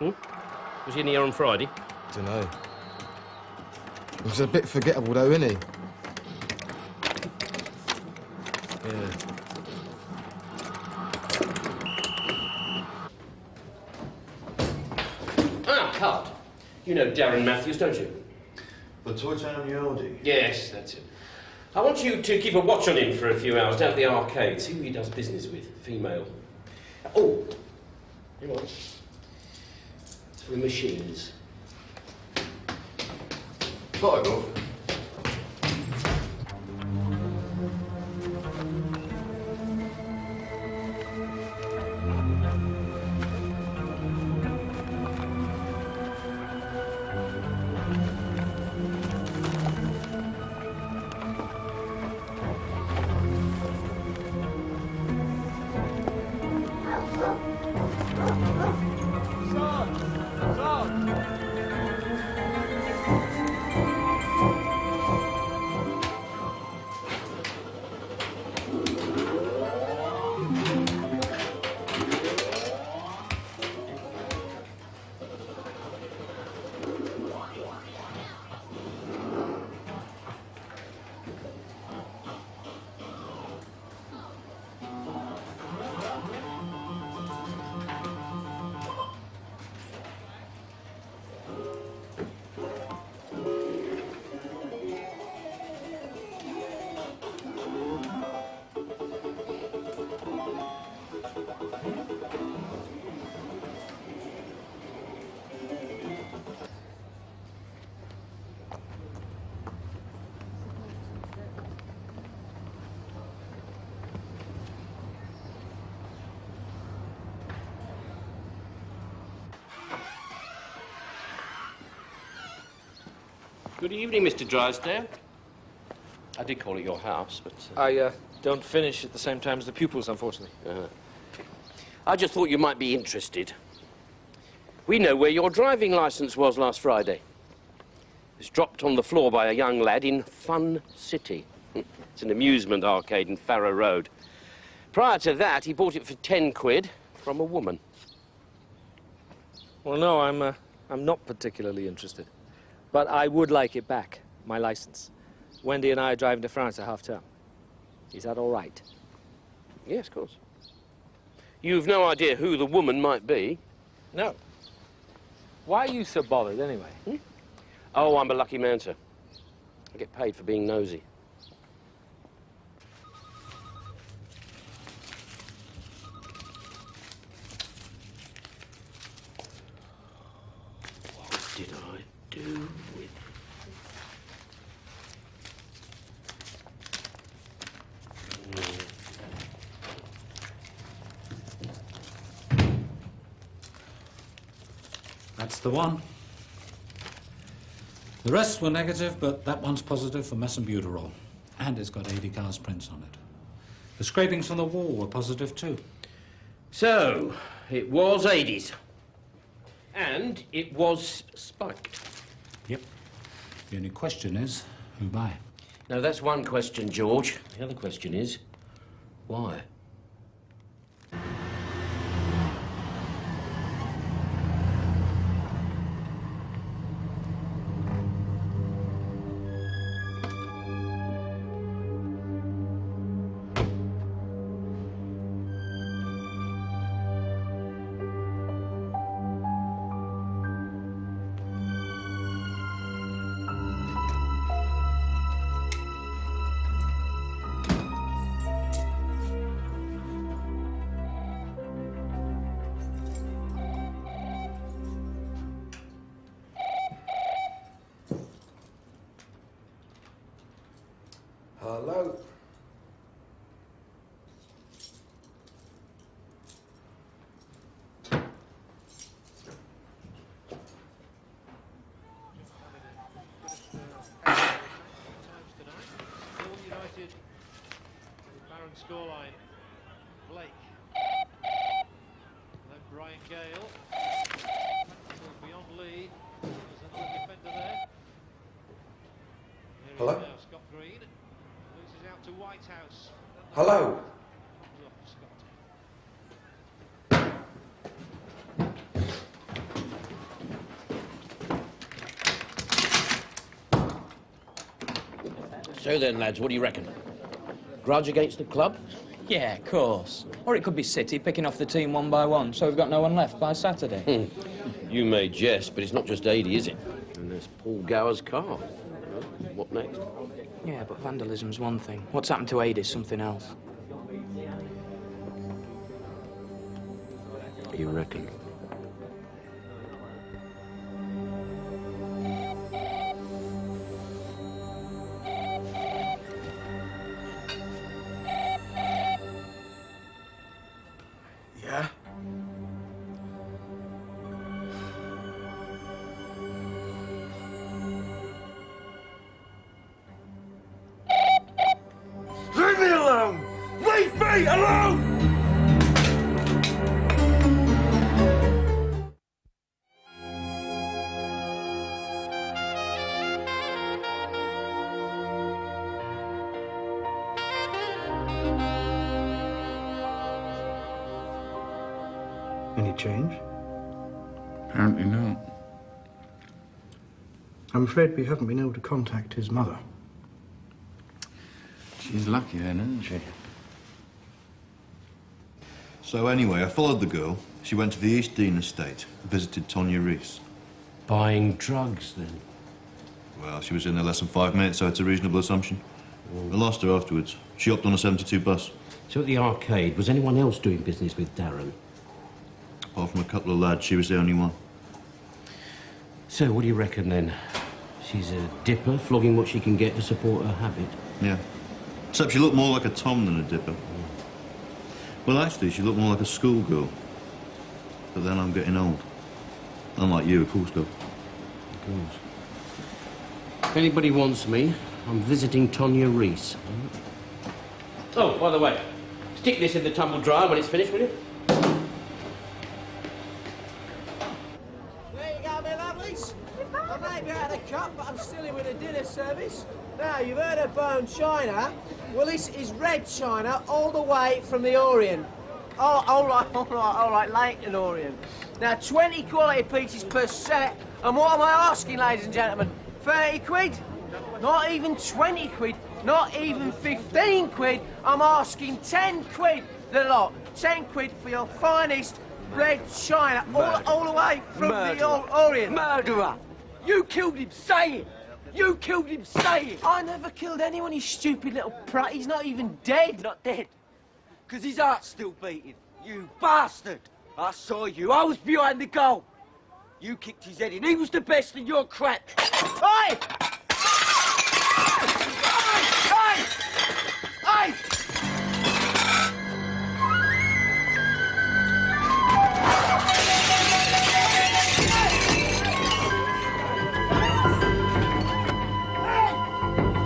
Was he in here on Friday? Dunno. He was a bit forgettable, though, isn't he? Yeah. Ah, card. You know Darren Matthews, don't you? The Toy Town Yardie? Yes, that's it. I want you to keep a watch on him for a few hours down at the arcade. See who he does business with. Female. Oh, hang on. It's for the machines. Got it, Good evening, Mr. Drysdale. I did call at your house, but... I don't finish at the same time as the pupils, unfortunately. I just thought you might be interested. We know where your driving licence was last Friday. It was dropped on the floor by a young lad in Fun City. It's an amusement arcade in Farrow Road. Prior to that, he bought it for 10 quid from a woman. Well, no, I'm not particularly interested. But I would like it back, my licence. Wendy and I are driving to France at half-term. Is that all right? Yes, of course. You've no idea who the woman might be? No. Why are you so bothered, anyway? Oh, I'm a lucky man, sir. I get paid for being nosy. What did I do with... That's the one. The rest were negative, but that one's positive for mesambuterol. And it's got AD Carr's prints on it. The scrapings on the wall were positive too. So, it was 80s. And it was spiked. Yep. The only question is, who by? Now, that's one question, George. The other question is, why? Hello? Scoreline, Blake. Then Brian Gale. Beyond Lee. There's another defender there. Here Hello? Now, Scott Green. Loses out to Whitehouse. Hello? So then, lads, what do you reckon? Grudge against the club? Yeah, of course. Or it could be City picking off the team one by one, so we've got no one left by Saturday. You may jest, but it's not just 80, is it? And there's Paul Gower's car. What next? Yeah, but vandalism's one thing. What's happened to Aid is something else. You reckon? Yeah? Leave me alone! Leave me alone! Any change? Apparently not. I'm afraid we haven't been able to contact his mother. She's lucky then, isn't she? So anyway, I followed the girl. She went to the East Dean estate, visited Tonya Reese. Buying drugs, then? Well, she was in there less than 5 minutes, so it's a reasonable assumption. I lost her afterwards. She hopped on a 72 bus. So at the arcade, was anyone else doing business with Darren? Apart from a couple of lads, she was the only one. So what do you reckon, then? She's a dipper, flogging what she can get to support her habit? Yeah. Except she looked more like a Tom than a dipper. Well, actually, she looked more like a schoolgirl. But then I'm getting old. Unlike you, of course, Bill. Of course. If anybody wants me, I'm visiting Tonya Reese. Oh, by the way, stick this in the tumble dryer when it's finished, will you? There you go, my lovelies. I may be out of the cup, but I'm still in with the dinner service. Now, you've heard of bone china. Well, this is red china all the way from the Orient. Oh, all right, Leighton Orient. Now, 20 quality pieces per set. And what am I asking, ladies and gentlemen? 30 quid? Not even 20 quid. Not even 15 quid. I'm asking 10 quid the lot. 10 quid for your finest red china, all the way from the Orient. Murderer! You killed him, say it! You killed him, say it! I never killed anyone, you stupid little prat. He's not even dead. Not dead. Because his heart's still beating. You bastard! I saw you. I was behind the goal. You kicked his head in. He was the best in your crap. Hey! Hey! Hey!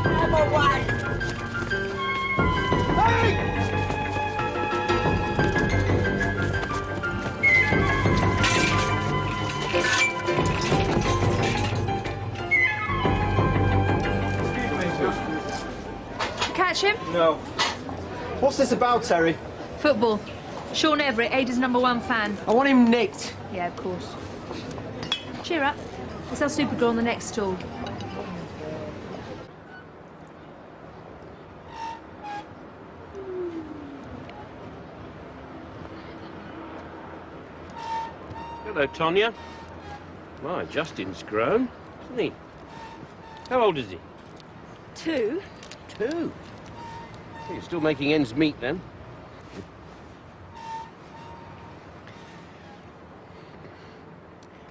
I'm away! Hey! Catch him? No. What's this about, Terry? Football. Sean Everett, Ada's #1 fan. I want him nicked. Yeah, of course. Cheer up. We'll sell Supergirl on the next stall. Hello, Tonya. My, Justin's grown, isn't he? How old is he? 2. 2? So you're still making ends meet, then?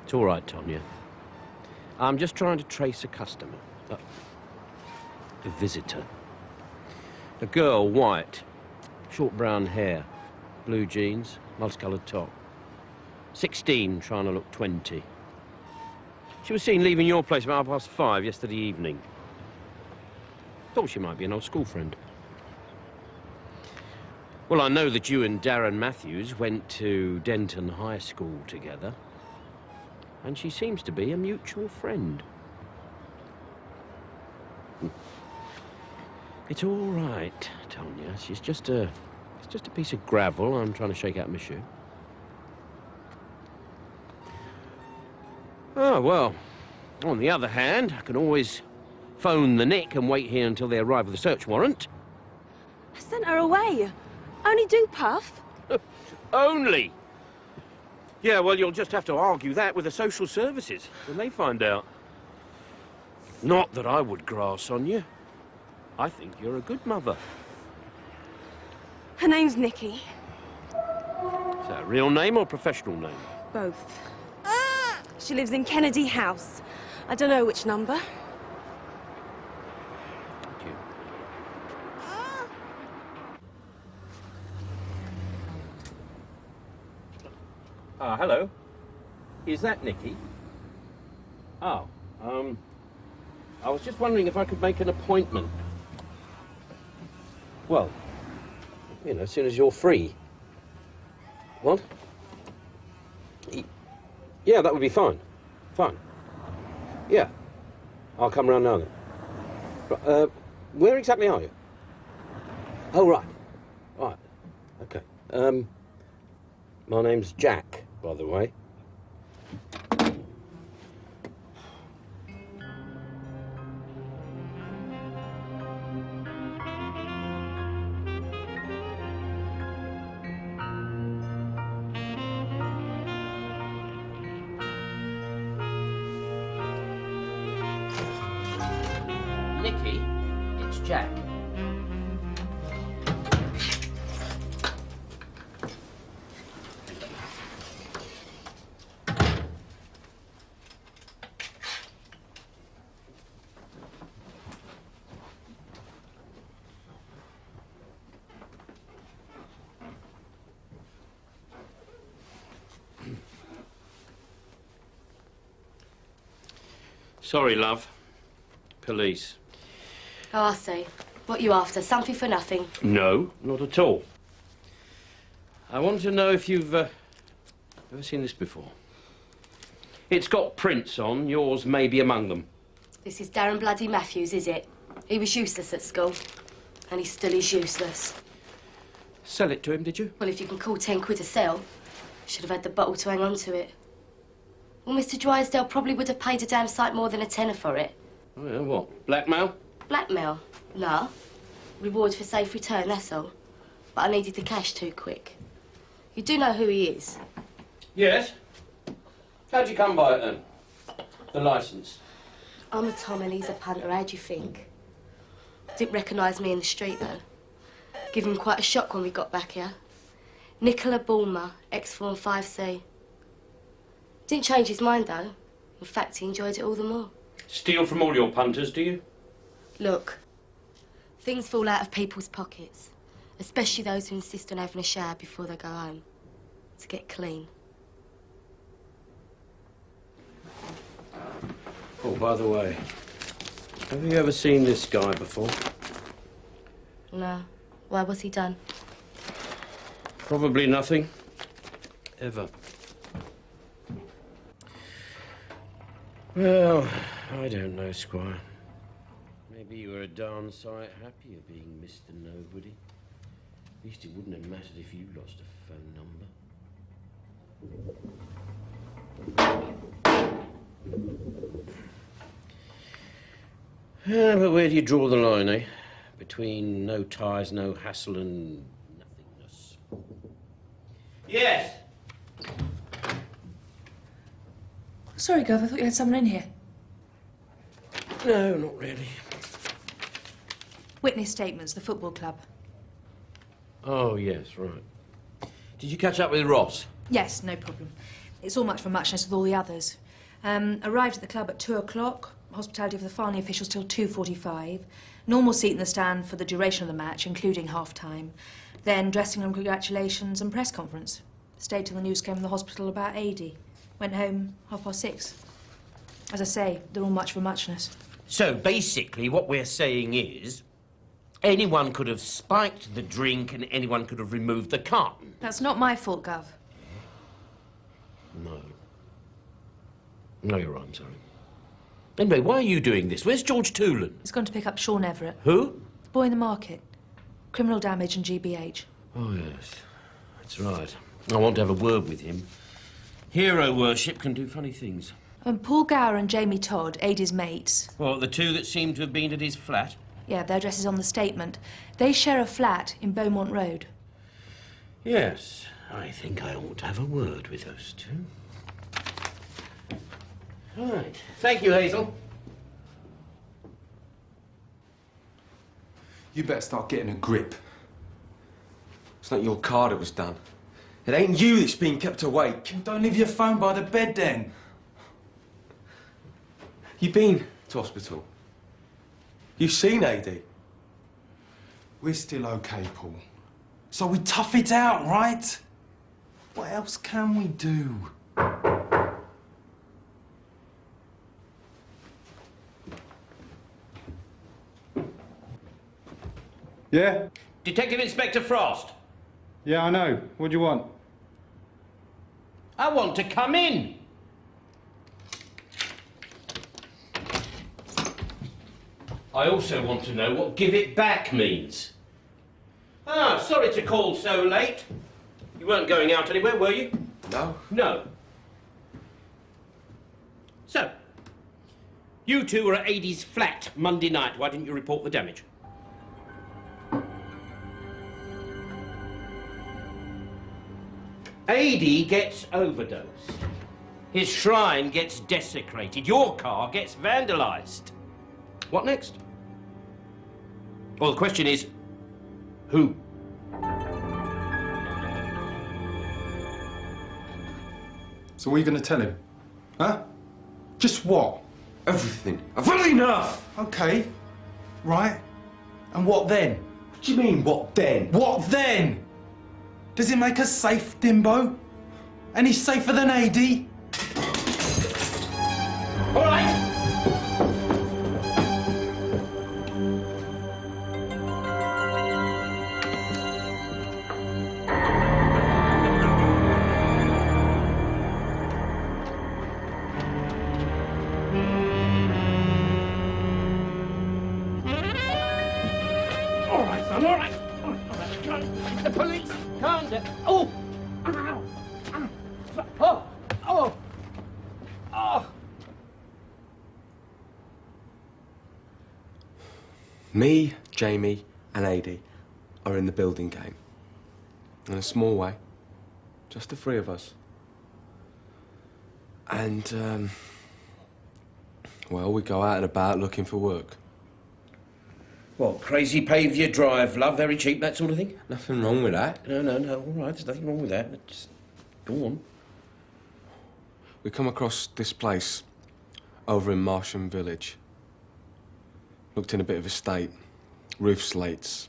It's all right, Tonya. I'm just trying to trace a customer. A visitor. A girl, white, short brown hair, blue jeans, multicoloured top. 16, trying to look 20. She was seen leaving your place about 5:30 yesterday evening. Thought she might be an old school friend. Well, I know that you and Darren Matthews went to Denton High School together, and she seems to be a mutual friend. It's all right, Tonya. It's just a piece of gravel I'm trying to shake out of my shoe. Oh, well, on the other hand, I can always phone the Nick and wait here until they arrive with a search warrant. I sent her away. Only do puff. Only? Yeah, well, you'll just have to argue that with the social services when they find out. Not that I would grass on you. I think you're a good mother. Her name's Nikki. Is that a real name or professional name? Both. She lives in Kennedy House. I don't know which number. Hello. Is that Nikki? Oh, I was just wondering if I could make an appointment. Well, you know, as soon as you're free. What? Yeah, that would be fine. Fine. Yeah. I'll come round now then. Where exactly are you? Oh, right. Right. Okay. My name's Jack, by the way. Nikki, it's Jack. Sorry, love. Police. Oh, I see. What you after? Something for nothing? No, not at all. I want to know if you've ever seen this before. It's got prints on. Yours may be among them. This is Darren Bloody Matthews, is it? He was useless at school. And he still is useless. Sell it to him, did you? Well, if you can call 10 quid a sell, should have had the bottle to hang on to it. Well, Mr. Drysdale probably would have paid a damn sight more than a tenner for it. Oh, yeah, what? Blackmail? Blackmail? No. Reward for safe return, that's all. But I needed the cash too quick. You do know who he is? Yes. How'd you come by it, then? The licence? I'm a Tom and he's a punter. How'd you think? Didn't recognise me in the street, though. Give him quite a shock when we got back here. Nicola Bulmer, ex-form 5C. Didn't change his mind, though. In fact, he enjoyed it all the more. Steal from all your punters, do you? Look, things fall out of people's pockets, especially those who insist on having a shower before they go home, to get clean. Oh, by the way, have you ever seen this guy before? No. Why, what's he done? Probably nothing. Ever. Well, I don't know, Squire. Maybe you were a darn sight happier being Mr. Nobody. At least it wouldn't have mattered if you lost a phone number. Yeah, but where do you draw the line, eh? Between no ties, no hassle, and nothingness. Yes! Sorry, Gov, I thought you had someone in here. No, not really. Witness statements, the football club. Oh, yes, right. Did you catch up with Ross? Yes, no problem. It's all much for muchness with all the others. Arrived at the club at 2 o'clock, Hospitality for the Farnley officials till 2:45. Normal seat in the stand for the duration of the match, including half-time. Then dressing room congratulations and press conference. Stayed till the news came from the hospital about 80. Went home 6:30. As I say, they're all much for muchness. So basically what we're saying is anyone could have spiked the drink and anyone could have removed the carton. That's not my fault, Gov. No. No, you're right, I'm sorry. Anyway, why are you doing this? Where's George Toolan? He's gone to pick up Sean Everett. Who? The boy in the market. Criminal damage and GBH. Oh, yes. That's right. I want to have a word with him. Hero worship can do funny things. And Paul Gower and Jamie Todd, Adie's mates. What, the two that seem to have been at his flat? Yeah, their address is on the statement. They share a flat in Beaumont Road. Yes, I think I ought to have a word with those two. Right. Thank you, Hazel. You better start getting a grip. It's not your car that was done. It ain't you that's been kept awake. Don't leave your phone by the bed then. You been to hospital? You've seen AD? We're still okay, Paul. So we tough it out, right? What else can we do? Yeah? Detective Inspector Frost. Yeah, I know. What do you want? I want to come in. I also want to know what give it back means. Ah, sorry to call so late. You weren't going out anywhere, were you? No. No. So, you two were at Adie's flat Monday night. Why didn't you report the damage? Adie gets overdosed. His shrine gets desecrated. Your car gets vandalised. What next? Well, the question is, who? So what are you going to tell him? Huh? Just what? Everything. I've had enough! Okay. Right. And what then? What do you mean, what then? What then? Does it make us safe, Dimbo? Any safer than AD? All right. All right, son, all right. All right. It's the police. Calm down. Oh! Ow! Oh! Oh! Oh! Me, Jamie, and AD are in the building game. In a small way. Just the three of us. And, well, we go out and about looking for work. What, crazy paviour drive, love, very cheap, that sort of thing? Nothing wrong with that. No, all right, there's nothing wrong with that. Just go on. We come across this place over in Marsham Village. Looked in a bit of a state. Roof slates,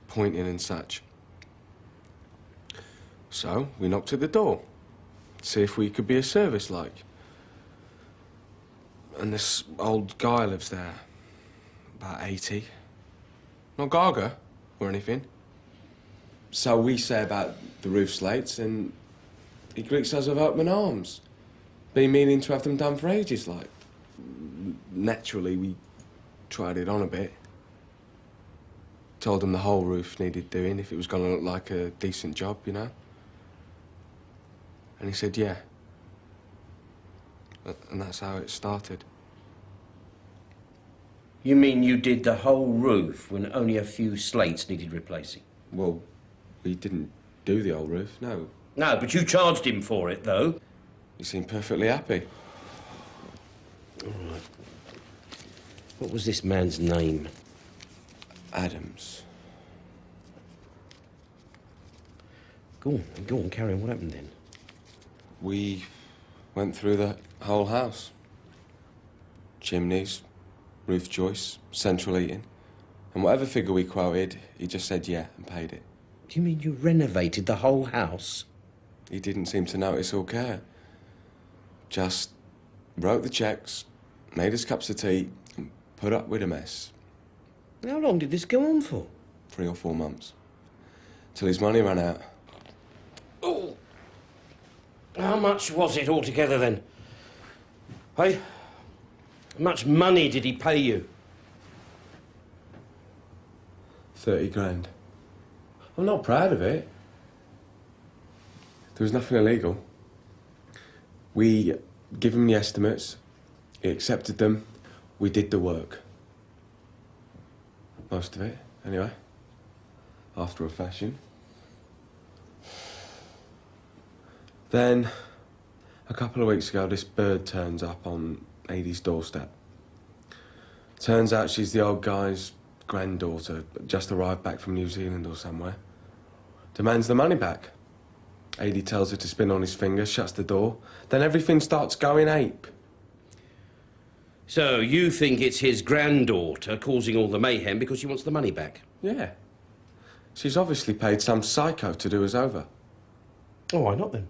pointing and such. So, we knocked at the door. See if we could be of service, like. And this old guy lives there. About 80. Not Gaga or anything. So we say about the roof slates and he greets us with open arms. Been meaning to have them done for ages, like. Naturally, we tried it on a bit. Told him the whole roof needed doing if it was going to look like a decent job, you know? And he said, yeah. And that's how it started. You mean you did the whole roof when only a few slates needed replacing? Well, we didn't do the whole roof, no. No, but you charged him for it, though. He seemed perfectly happy. All right. What was this man's name? Adams. Go on, carry on. What happened then? We went through the whole house. Chimneys, roof joists, central heating. And whatever figure we quoted, he just said yeah and paid it. Do you mean you renovated the whole house? He didn't seem to notice or care. Just wrote the cheques, made us cups of tea, and put up with a mess. How long did this go on for? 3 or 4 months. Till his money ran out. Oh! How much was it altogether then? Hey? How much money did he pay you? 30 grand. I'm not proud of it. There was nothing illegal. We give him the estimates, he accepted them, we did the work. Most of it, anyway. After a fashion. Then, a couple of weeks ago, this bird turns up on Adie's doorstep. Turns out she's the old guy's granddaughter, just arrived back from New Zealand or somewhere. Demands the money back. Adie tells her to spin on his finger, shuts the door. Then everything starts going ape. So you think it's his granddaughter causing all the mayhem because she wants the money back? Yeah. She's obviously paid some psycho to do us over. Oh, why not then?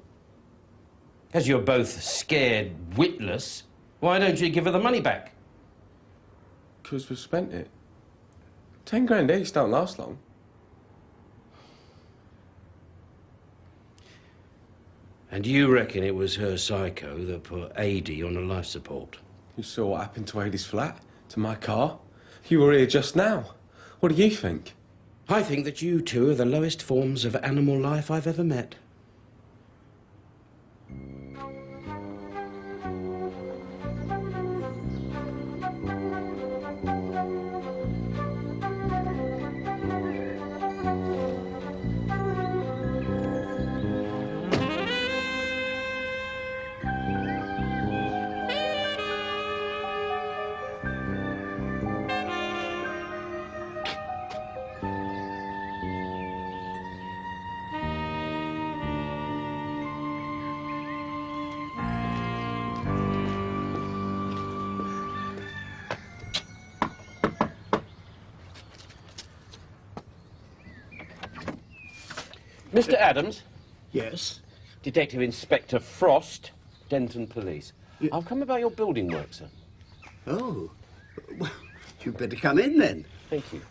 As you're both scared witless, why don't you give her the money back? 'Cause we've spent it. 10 grand each don't last long. And you reckon it was her psycho that put Adie on a life support? You saw what happened to Adie's flat, to my car. You were here just now. What do you think? I think that you two are the lowest forms of animal life I've ever met. Mr. Adams? Yes? Detective Inspector Frost, Denton Police. I've come about your building work, sir. Oh, well, you'd better come in then. Thank you.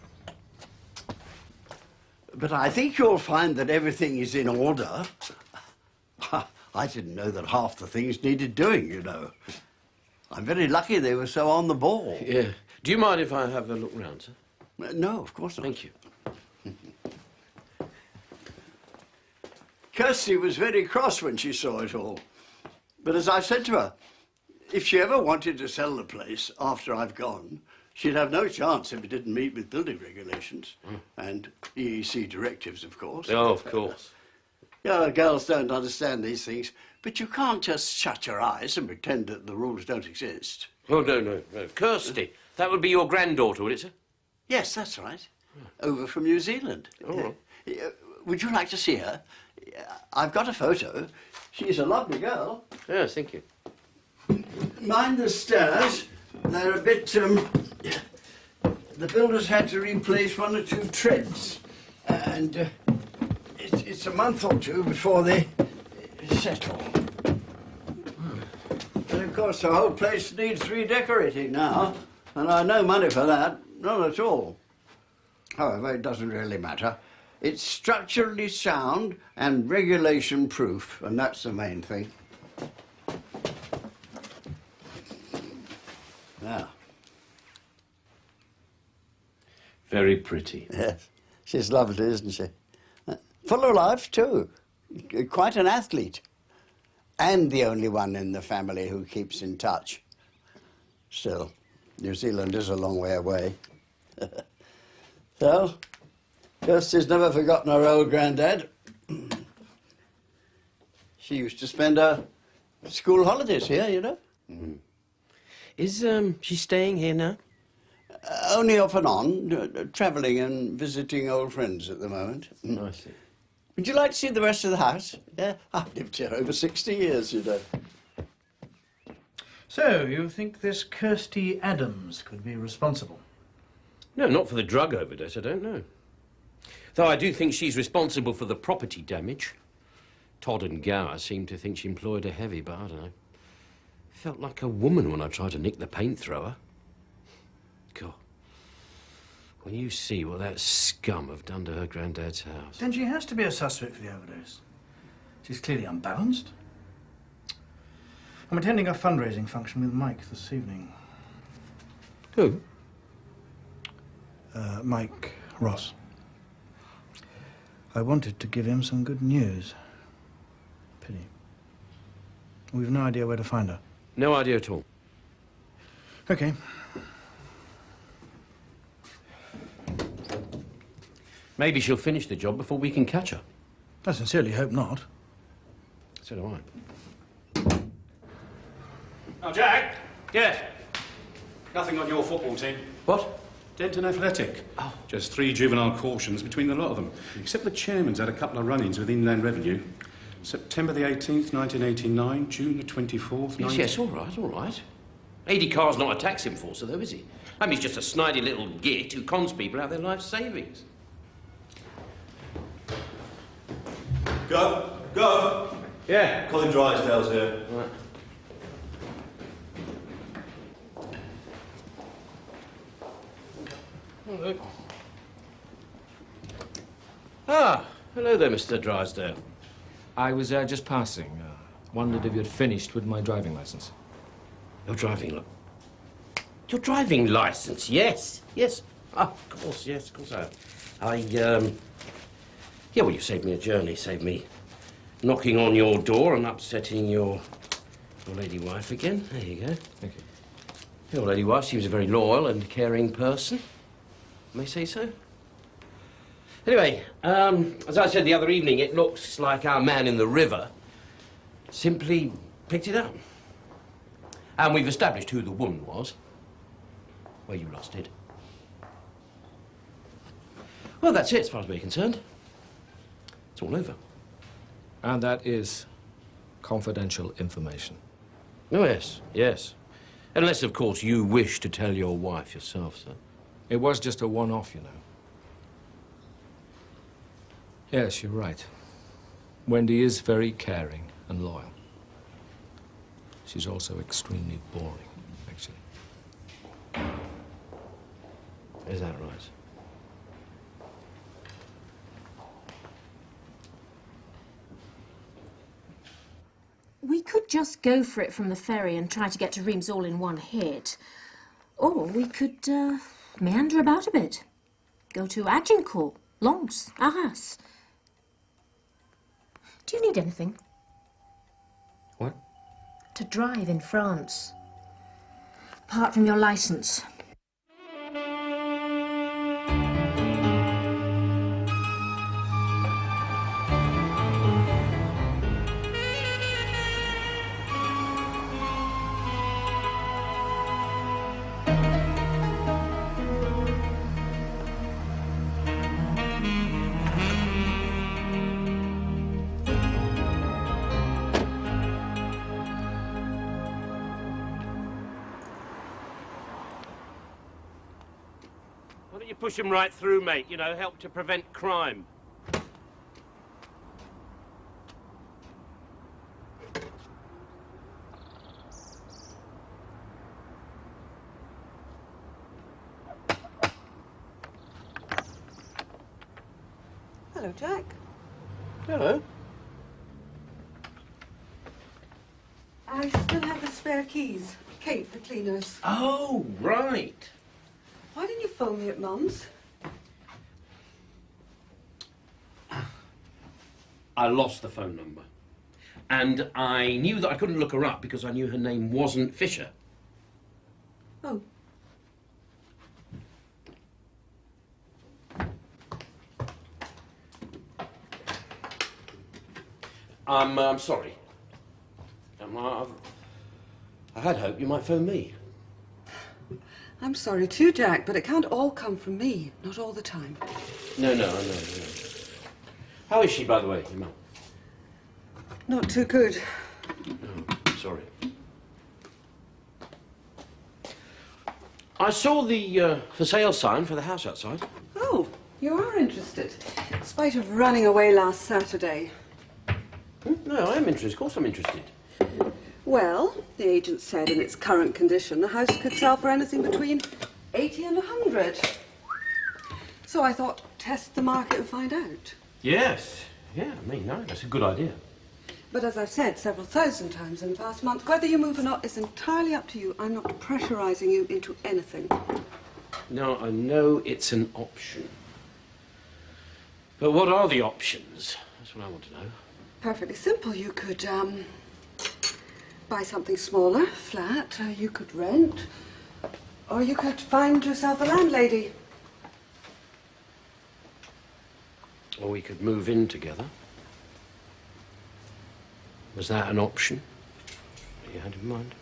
But I think you'll find that everything is in order. I didn't know that half the things needed doing, you know. I'm very lucky they were so on the ball. Yeah. Do you mind if I have a look round, sir? No, of course not. Thank you. Kirsty was very cross when she saw it all. But as I said to her, if she ever wanted to sell the place after I've gone, she'd have no chance if it didn't meet with building regulations. And EEC directives, of course. Oh, of course. Yeah, girls don't understand these things, but you can't just shut your eyes and pretend that the rules don't exist. Oh, no. Kirsty, that would be your granddaughter, would it, sir? Yes, that's right. Over from New Zealand. Oh. Would you like to see her? I've got a photo. She's a lovely girl. Yes, thank you. Mind the stairs. They're a bit, the builders had to replace 1 or 2 treads. And it's a month or 2 before they settle. And of course, the whole place needs redecorating now. And I no money for that. None at all. However, it doesn't really matter. It's structurally sound and regulation-proof, and that's the main thing. Now. Very pretty. Yes. She's lovely, isn't she? Full of life, too. Quite an athlete. And the only one in the family who keeps in touch. Still, New Zealand is a long way away. So, Kirsty's never forgotten her old granddad. She used to spend her school holidays here, you know. Is she staying here now? Only off and on, travelling and visiting old friends at the moment. I see. Would you like to see the rest of the house? Yeah, I've lived here over 60 years, you know. So, you think this Kirsty Adams could be responsible? No, not for the drug overdose, I don't know. Though I do think she's responsible for the property damage. Todd and Gower seem to think she employed a heavy, but I don't know. Felt like a woman when I tried to nick the paint thrower. God. When you see what that scum have done to her granddad's house. Then she has to be a suspect for the overdose. She's clearly unbalanced. I'm attending a fundraising function with Mike this evening. Who? Mike Ross. I wanted to give him some good news. Pity. We've no idea where to find her. No idea at all. Okay. Maybe she'll finish the job before we can catch her. I sincerely hope not. So do I. Now, Jack. Yes? Nothing on your football team. What? Denton Athletic. Oh. Just 3 juvenile cautions between the lot of them. Except the chairman's had a couple of run-ins with Inland Revenue. September the 18th, 1989, June the 24th, Yes, all right, all right. A.D. Carr's not a tax enforcer, though, is he? I mean, he's just a snidey little git who cons people out of their life savings. Go. Yeah? Colin Drysdale's here. Right. Hello. Ah, hello there, Mr. Drysdale. I was just passing. Wondered if you'd finished with my driving license. Your driving license, yes, yes. Ah, of course I have. Yeah, well, you saved me a journey, saved me knocking on your door and upsetting your lady wife again. There you go. Thank you. Your lady wife seems a very loyal and caring person. May say so. Anyway, as I said the other evening, it looks like our man in the river simply picked it up. And we've established who the woman was. Where you lost it. Well, that's it as far as we're concerned. It's all over. And that is confidential information. Oh, yes, yes. Unless, of course, you wish to tell your wife yourself, sir. It was just a one-off, you know. Yes, you're right. Wendy is very caring and loyal. She's also extremely boring, actually. Is that right? We could just go for it from the ferry and try to get to Reims all in one hit. Or we could meander about a bit. Go to Agincourt, Lens, Arras. Do you need anything? What? To drive in France. Apart from your licence. Why don't you push him right through, mate? You know, help to prevent crime. Hello, Jack. Hello. I still have the spare keys. Kate, the cleaners. Oh, right. Why didn't you phone me at Mum's? I lost the phone number. And I knew that I couldn't look her up because I knew her name wasn't Fisher. Oh. I'm sorry. I had hoped you might phone me. I'm sorry too, Jack, but it can't all come from me. Not all the time. No, I know. How is she, by the way, your mum? Not too good. Oh, sorry. I saw the for sale sign for the house outside. Oh, you are interested, in spite of running away last Saturday. No, I am interested. Of course I'm interested. Well, the agent said in its current condition the house could sell for anything between 80 and 100. So I thought, test the market and find out. Yes. Yeah, I mean, no, that's a good idea. But as I've said several thousand times in the past month, whether you move or not is entirely up to you. I'm not pressurising you into anything. No, I know it's an option. But what are the options? That's what I want to know. Perfectly simple. You could, buy something smaller, flat, you could rent, or you could find yourself a landlady. Or we could move in together. Was that an option that you had in mind?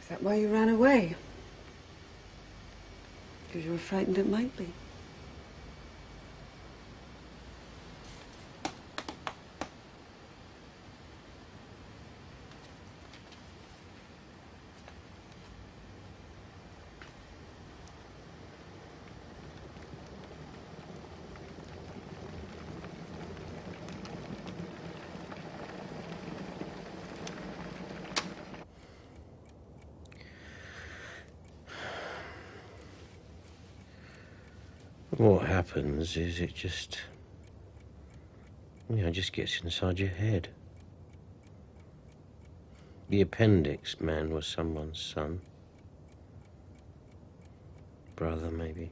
Is that why you ran away? Because you were frightened it might be. What happens is it just, just gets inside your head. The appendix man was someone's son. Brother, maybe.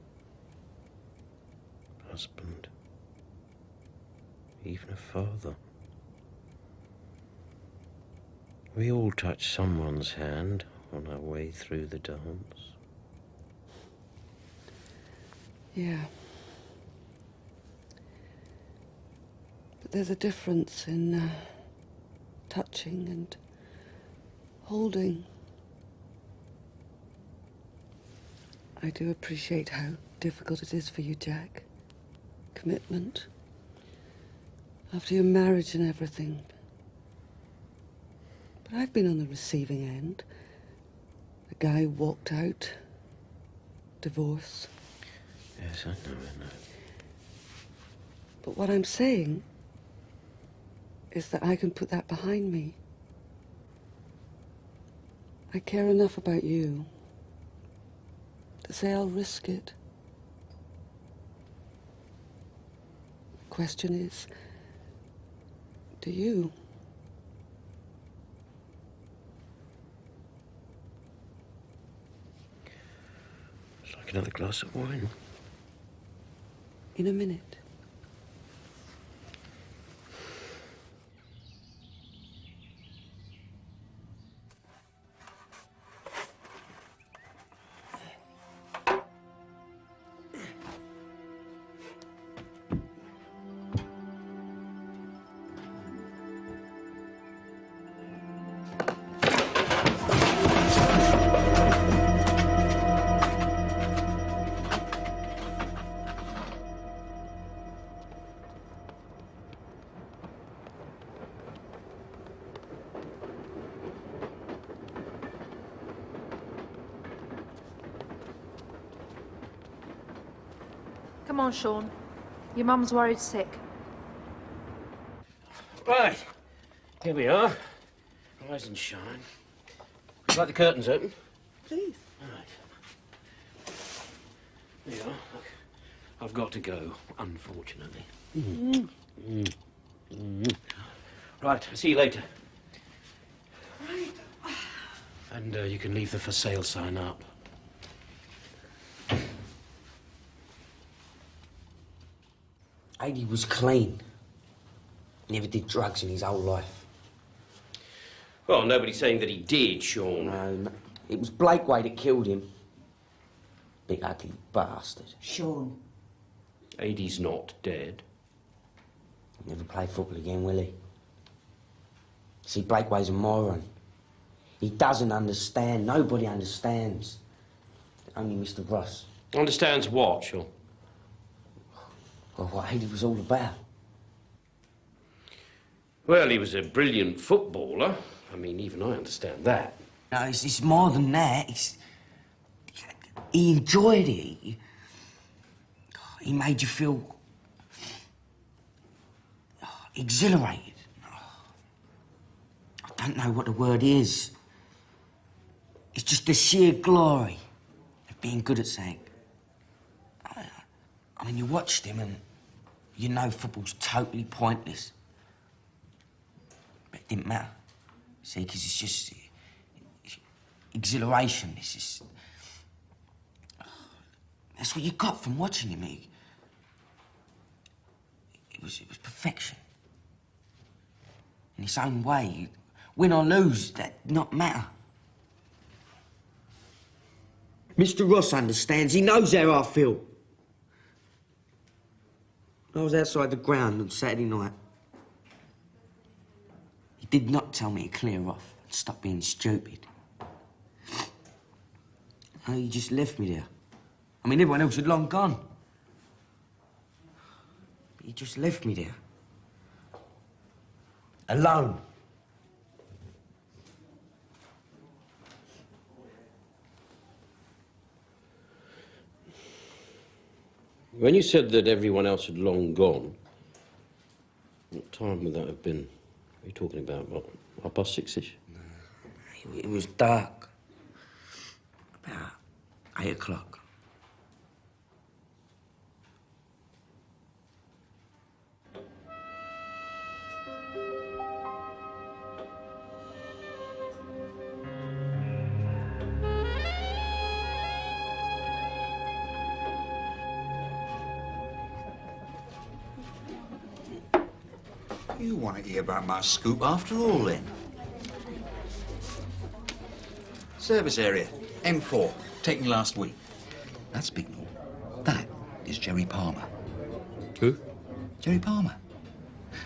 Husband. Even a father. We all touch someone's hand on our way through the dance. Yeah. But there's a difference in touching and holding. I do appreciate how difficult it is for you, Jack. Commitment. After your marriage and everything. But I've been on the receiving end. A guy who walked out. Divorce. Yes, I know. But what I'm saying is that I can put that behind me. I care enough about you to say I'll risk it. The question is, do you? It's like another glass of wine. In a minute. Come on, Sean. Your mum's worried sick. Right. Here we are. Rise and shine. Would you like the curtains open? Please. Right. There you are. Look, I've got to go, unfortunately. Right, I'll see you later. Right. And you can leave the for sale sign up. Ady was clean. Never did drugs in his whole life. Well, nobody's saying that he did, Sean. No, it was Blakeway that killed him. Big ugly bastard. Sean. Ady's not dead. He'll never play football again, will he? See, Blakeway's a moron. He doesn't understand. Nobody understands. Only Mr. Ross. Understands what, Sean? Well, what Ady was all about. Well, he was a brilliant footballer. I mean, even I understand that. No, it's more than that. He enjoyed it. He made you feel exhilarated. I don't know what the word is. It's just the sheer glory of being good at something. I mean, you watched him and you know football's totally pointless. But it didn't matter. See, because it's just exhilaration. It's just... That's what you got from watching him. It was perfection. In its own way. Win or lose, that did not matter. Mr. Ross understands. He knows how I feel. I was outside the ground on Saturday night. He did not tell me to clear off and stop being stupid. No, he just left me there. I mean, everyone else had long gone. But he just left me there. Alone. When you said that everyone else had long gone, what time would that have been? What are you talking about? What, 6:30? It was dark. About 8 o'clock. You want to hear about my scoop after all, then? Service area, M4, taken last week. That's Bignell. That is Jerry Palmer. Who? Jerry Palmer.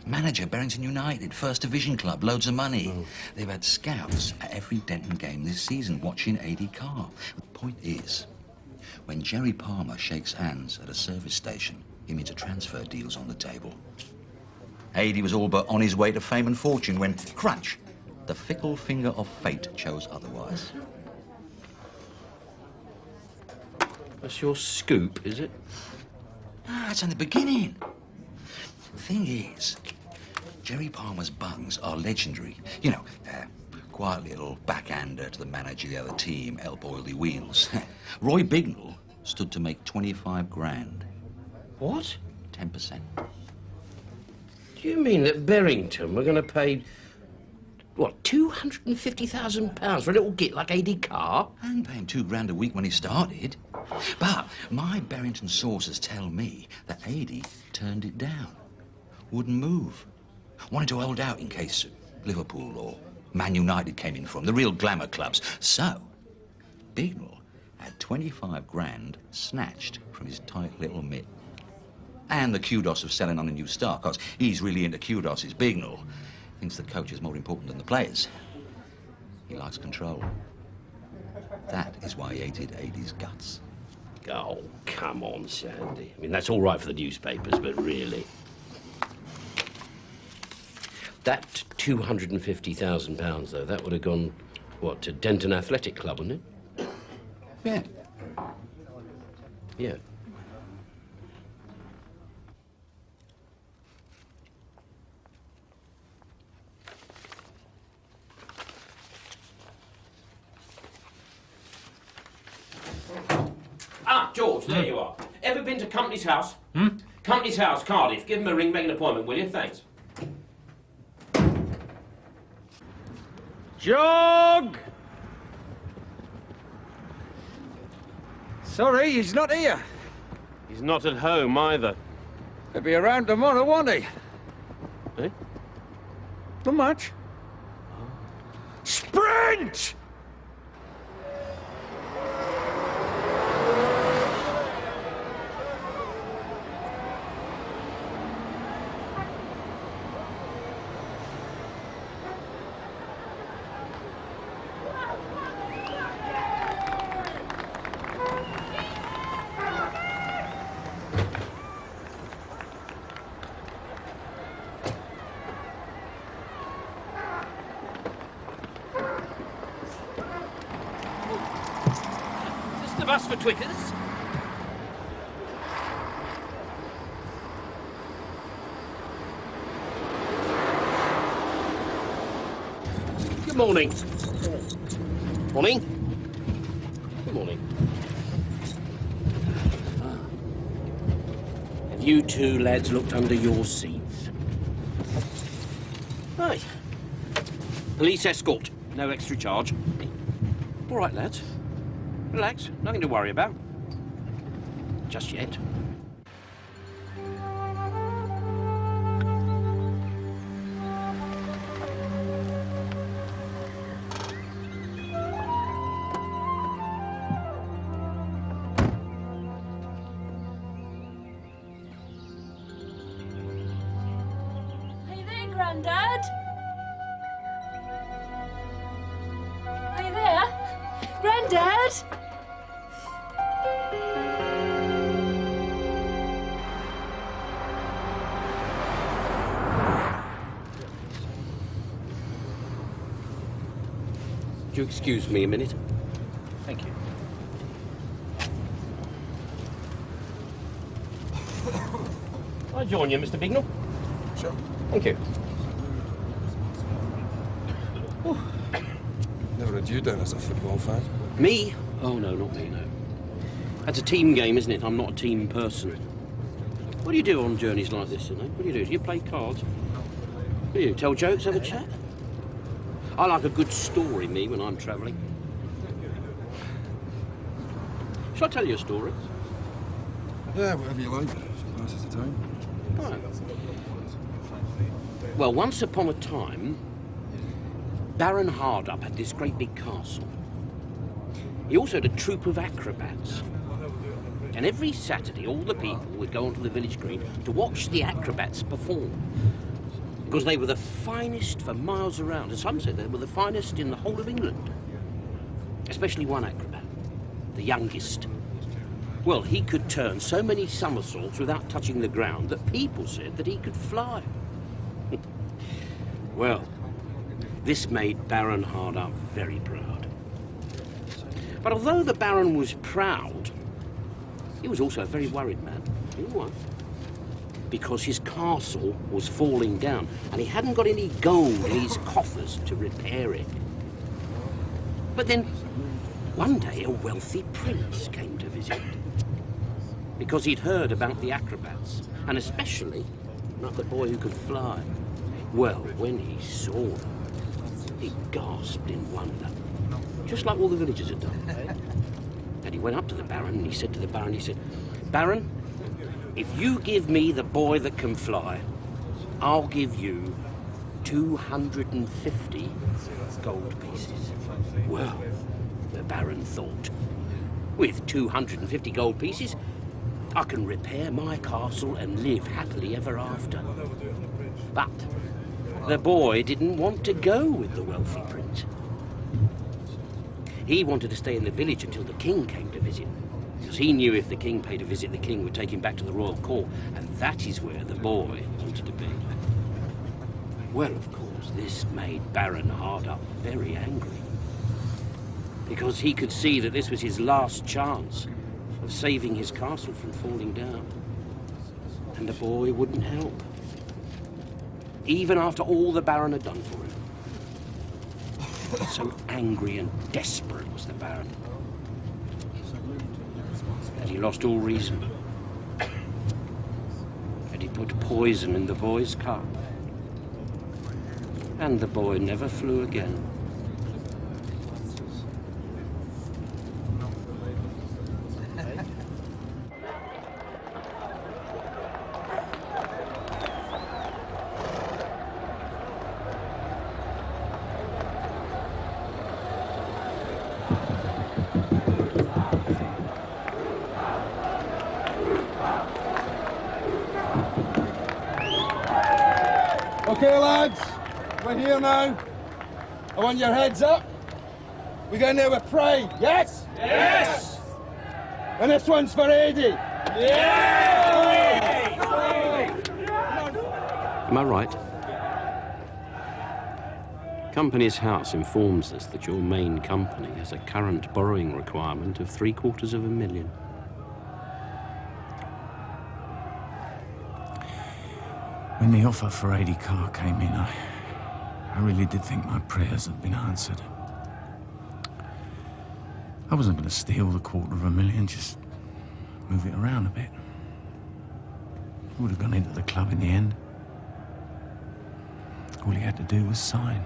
Manager, Berrington United, First Division club, loads of money. Oh. They've had scouts at every Denton game this season watching A.D. Carr. The point is, when Jerry Palmer shakes hands at a service station, he means a transfer deal's on the table. A.D. was all but on his way to fame and fortune when, crunch, the fickle finger of fate chose otherwise. That's your scoop, is it? Ah, that's in the beginning. The thing is, Jerry Palmer's buns are legendary. You know, quiet little backhander to the manager of the other team, help oil the wheels. Roy Bignell stood to make 25 grand. What? 10%. Do you mean that Berrington were going to pay, what, £250,000 for a little git like A.D. Carr? I didn't pay him £2 a week when he started. But my Berrington sources tell me that A.D. turned it down. Wouldn't move. Wanted to hold out in case Liverpool or Man United came in from the real glamour clubs. So, Bignell had 25 grand snatched from his tight little mitt. And the kudos of selling on a new star, because he's really into kudos, is Bignell. Thinks the coach is more important than the players. He likes control. That is why he hated A.D.'s guts. Oh, come on, Sandy. I mean, that's all right for the newspapers, but really... That £250,000, though, that would have gone, what, to Denton Athletic Club, wouldn't it? Yeah. Yeah. Ah, George, there you are. Ever been to Company's House? Company's House, Cardiff. Give him a ring, make an appointment, will you? Thanks. Jog! Sorry, he's not here. He's not at home, either. He'll be around tomorrow, won't he? Eh? Not much. Sprint! of us for Twitters. Good morning. Morning. Good morning. Have you two lads looked under your seats? Right. Police escort. No extra charge. All right, lads. Relax. Nothing to worry about. Just yet. Grandad? Are you there? Grandad? Would you excuse me a minute? Thank you. I'll join you, Mr. Bignell. Sure. Thank you. Never had you down as a football fan. Me? Oh, no, not me, no. That's a team game, isn't it? I'm not a team person. What do you do on journeys like this, What do you do? Do you play cards? What do you tell jokes, have a chat? I like a good story, me, when I'm travelling. Shall I tell you a story? Yeah, whatever you like. Passes the time. Right. Well, once upon a time, Baron Hardup had this great big castle. He also had a troupe of acrobats. And every Saturday, all the people would go onto the village green to watch the acrobats perform. Because they were the finest for miles around. And some said they were the finest in the whole of England. Especially one acrobat, the youngest. Well, he could turn so many somersaults without touching the ground that people said that he could fly. Well, this made Baron Hardup very proud. But although the Baron was proud, he was also a very worried man. You know why? Because his castle was falling down and he hadn't got any gold in his coffers to repair it. But then, one day a wealthy prince came to visit. Because he'd heard about the acrobats, and especially about the boy who could fly. Well, when he saw them, he gasped in wonder, just like all the villagers had done. And he went up to the Baron and he said to the Baron, he said, "Baron, if you give me the boy that can fly, I'll give you 250 gold pieces." Well, the Baron thought, with 250 gold pieces, I can repair my castle and live happily ever after. But the boy didn't want to go with the wealthy prince. He wanted to stay in the village until the king came to visit, because he knew if the king paid a visit, the king would take him back to the royal court, and that is where the boy wanted to be. Well, of course, this made Baron Hardup very angry, because he could see that this was his last chance of saving his castle from falling down. And the boy wouldn't help, even after all the Baron had done for him. So angry and desperate was the Baron that he lost all reason. And he put poison in the boy's cup. And the boy never flew again. Okay, lads, we're here now. I want your heads up. We go in there with pride, yes? Yes! And this one's for Eddie. Am I right? Company's House informs us that your main company has a current borrowing requirement of $750,000. When the offer for 80 car came in, I really did think my prayers had been answered. I wasn't going to steal the $250,000, just move it around a bit. It would have gone into the club in the end. All he had to do was sign.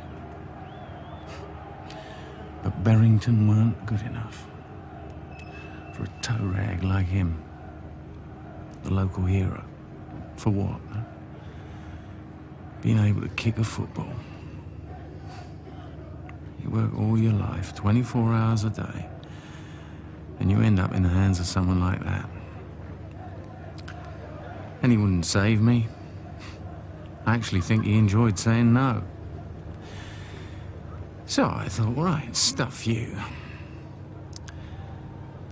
But Berrington weren't good enough. For a toe rag like him. The local hero. For what, huh? Being able to kick a football. You work all your life, 24 hours a day, and you end up in the hands of someone like that. And he wouldn't save me. I actually think he enjoyed saying no. So I thought, right, stuff you.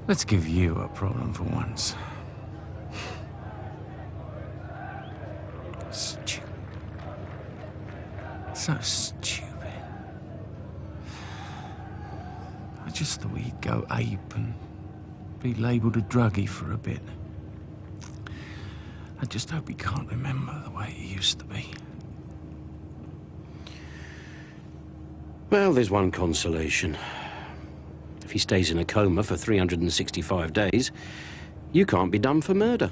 Let's give you a problem for once. Stupid. So stupid. I just thought he'd go ape and be labelled a druggie for a bit. I just hope he can't remember the way he used to be. Well, there's one consolation. If he stays in a coma for 365 days, you can't be done for murder.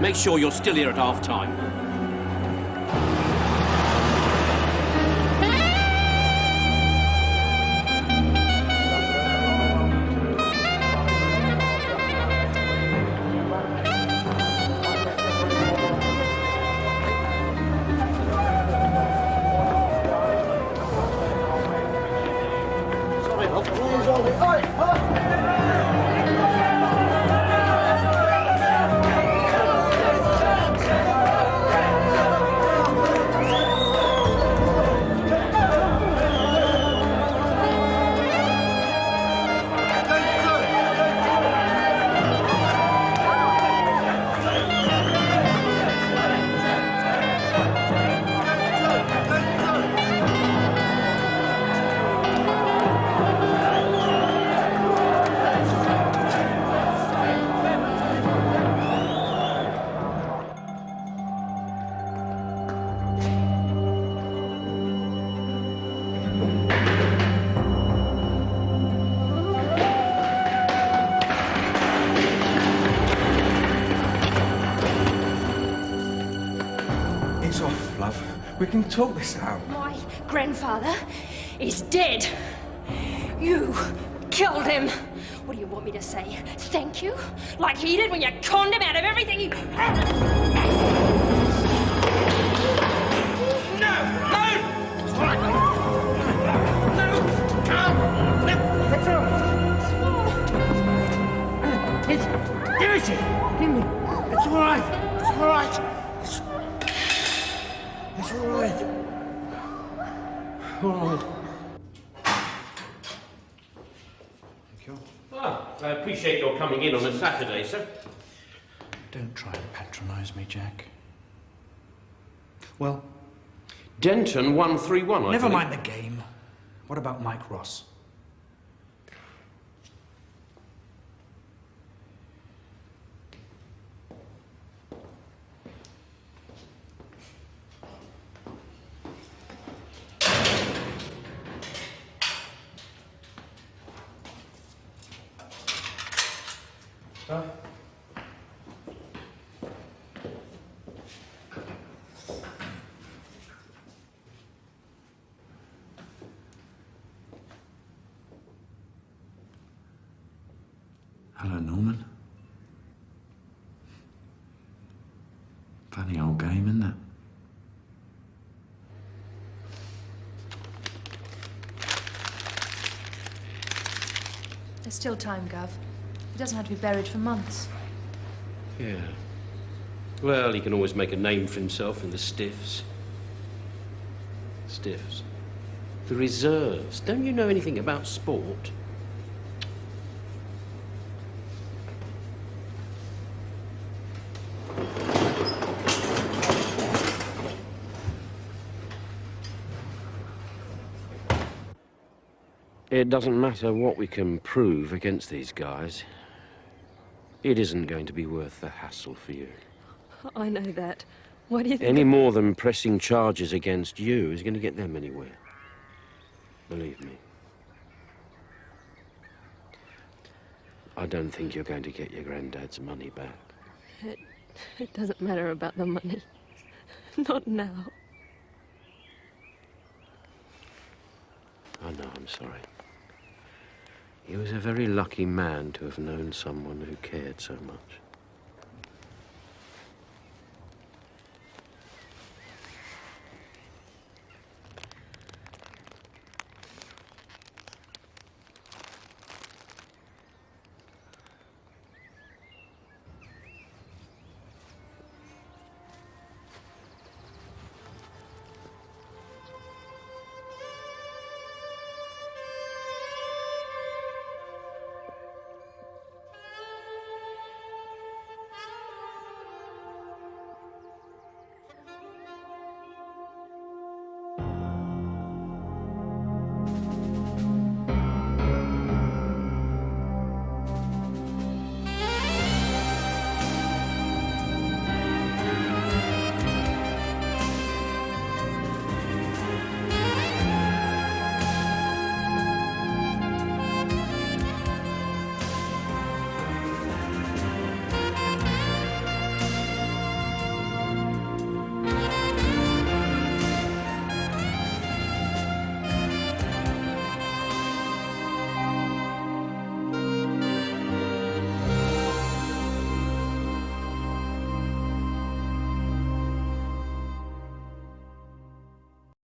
Make sure you're still here at half-time. It's off, love. We can talk this out. My grandfather is dead. You killed him. What do you want me to say? Thank you? Like he did when you conned him out of everything he had? No! It's all right. No! It's all right. It's dirty. It's all right. It's all right. It's all right. All right. Thank you. Ah, I appreciate your coming in on a Saturday, sir. Don't try to patronise me, Jack. Well, Denton 131, I never believe. mind the game. What about Mike Ross? Hello, Norman. Funny old game, isn't it? There's still time, Gov. It doesn't have to be buried for months. Yeah. Well, he can always make a name for himself in the stiffs. Stiffs. The reserves. Don't you know anything about sport? It doesn't matter what we can prove against these guys. It isn't going to be worth the hassle for you. I know that. Why do you think... Any more than pressing charges against you is going to get them anywhere. Believe me. I don't think you're going to get your granddad's money back. It doesn't matter about the money. Not now. I know, I'm sorry. He was a very lucky man to have known someone who cared so much.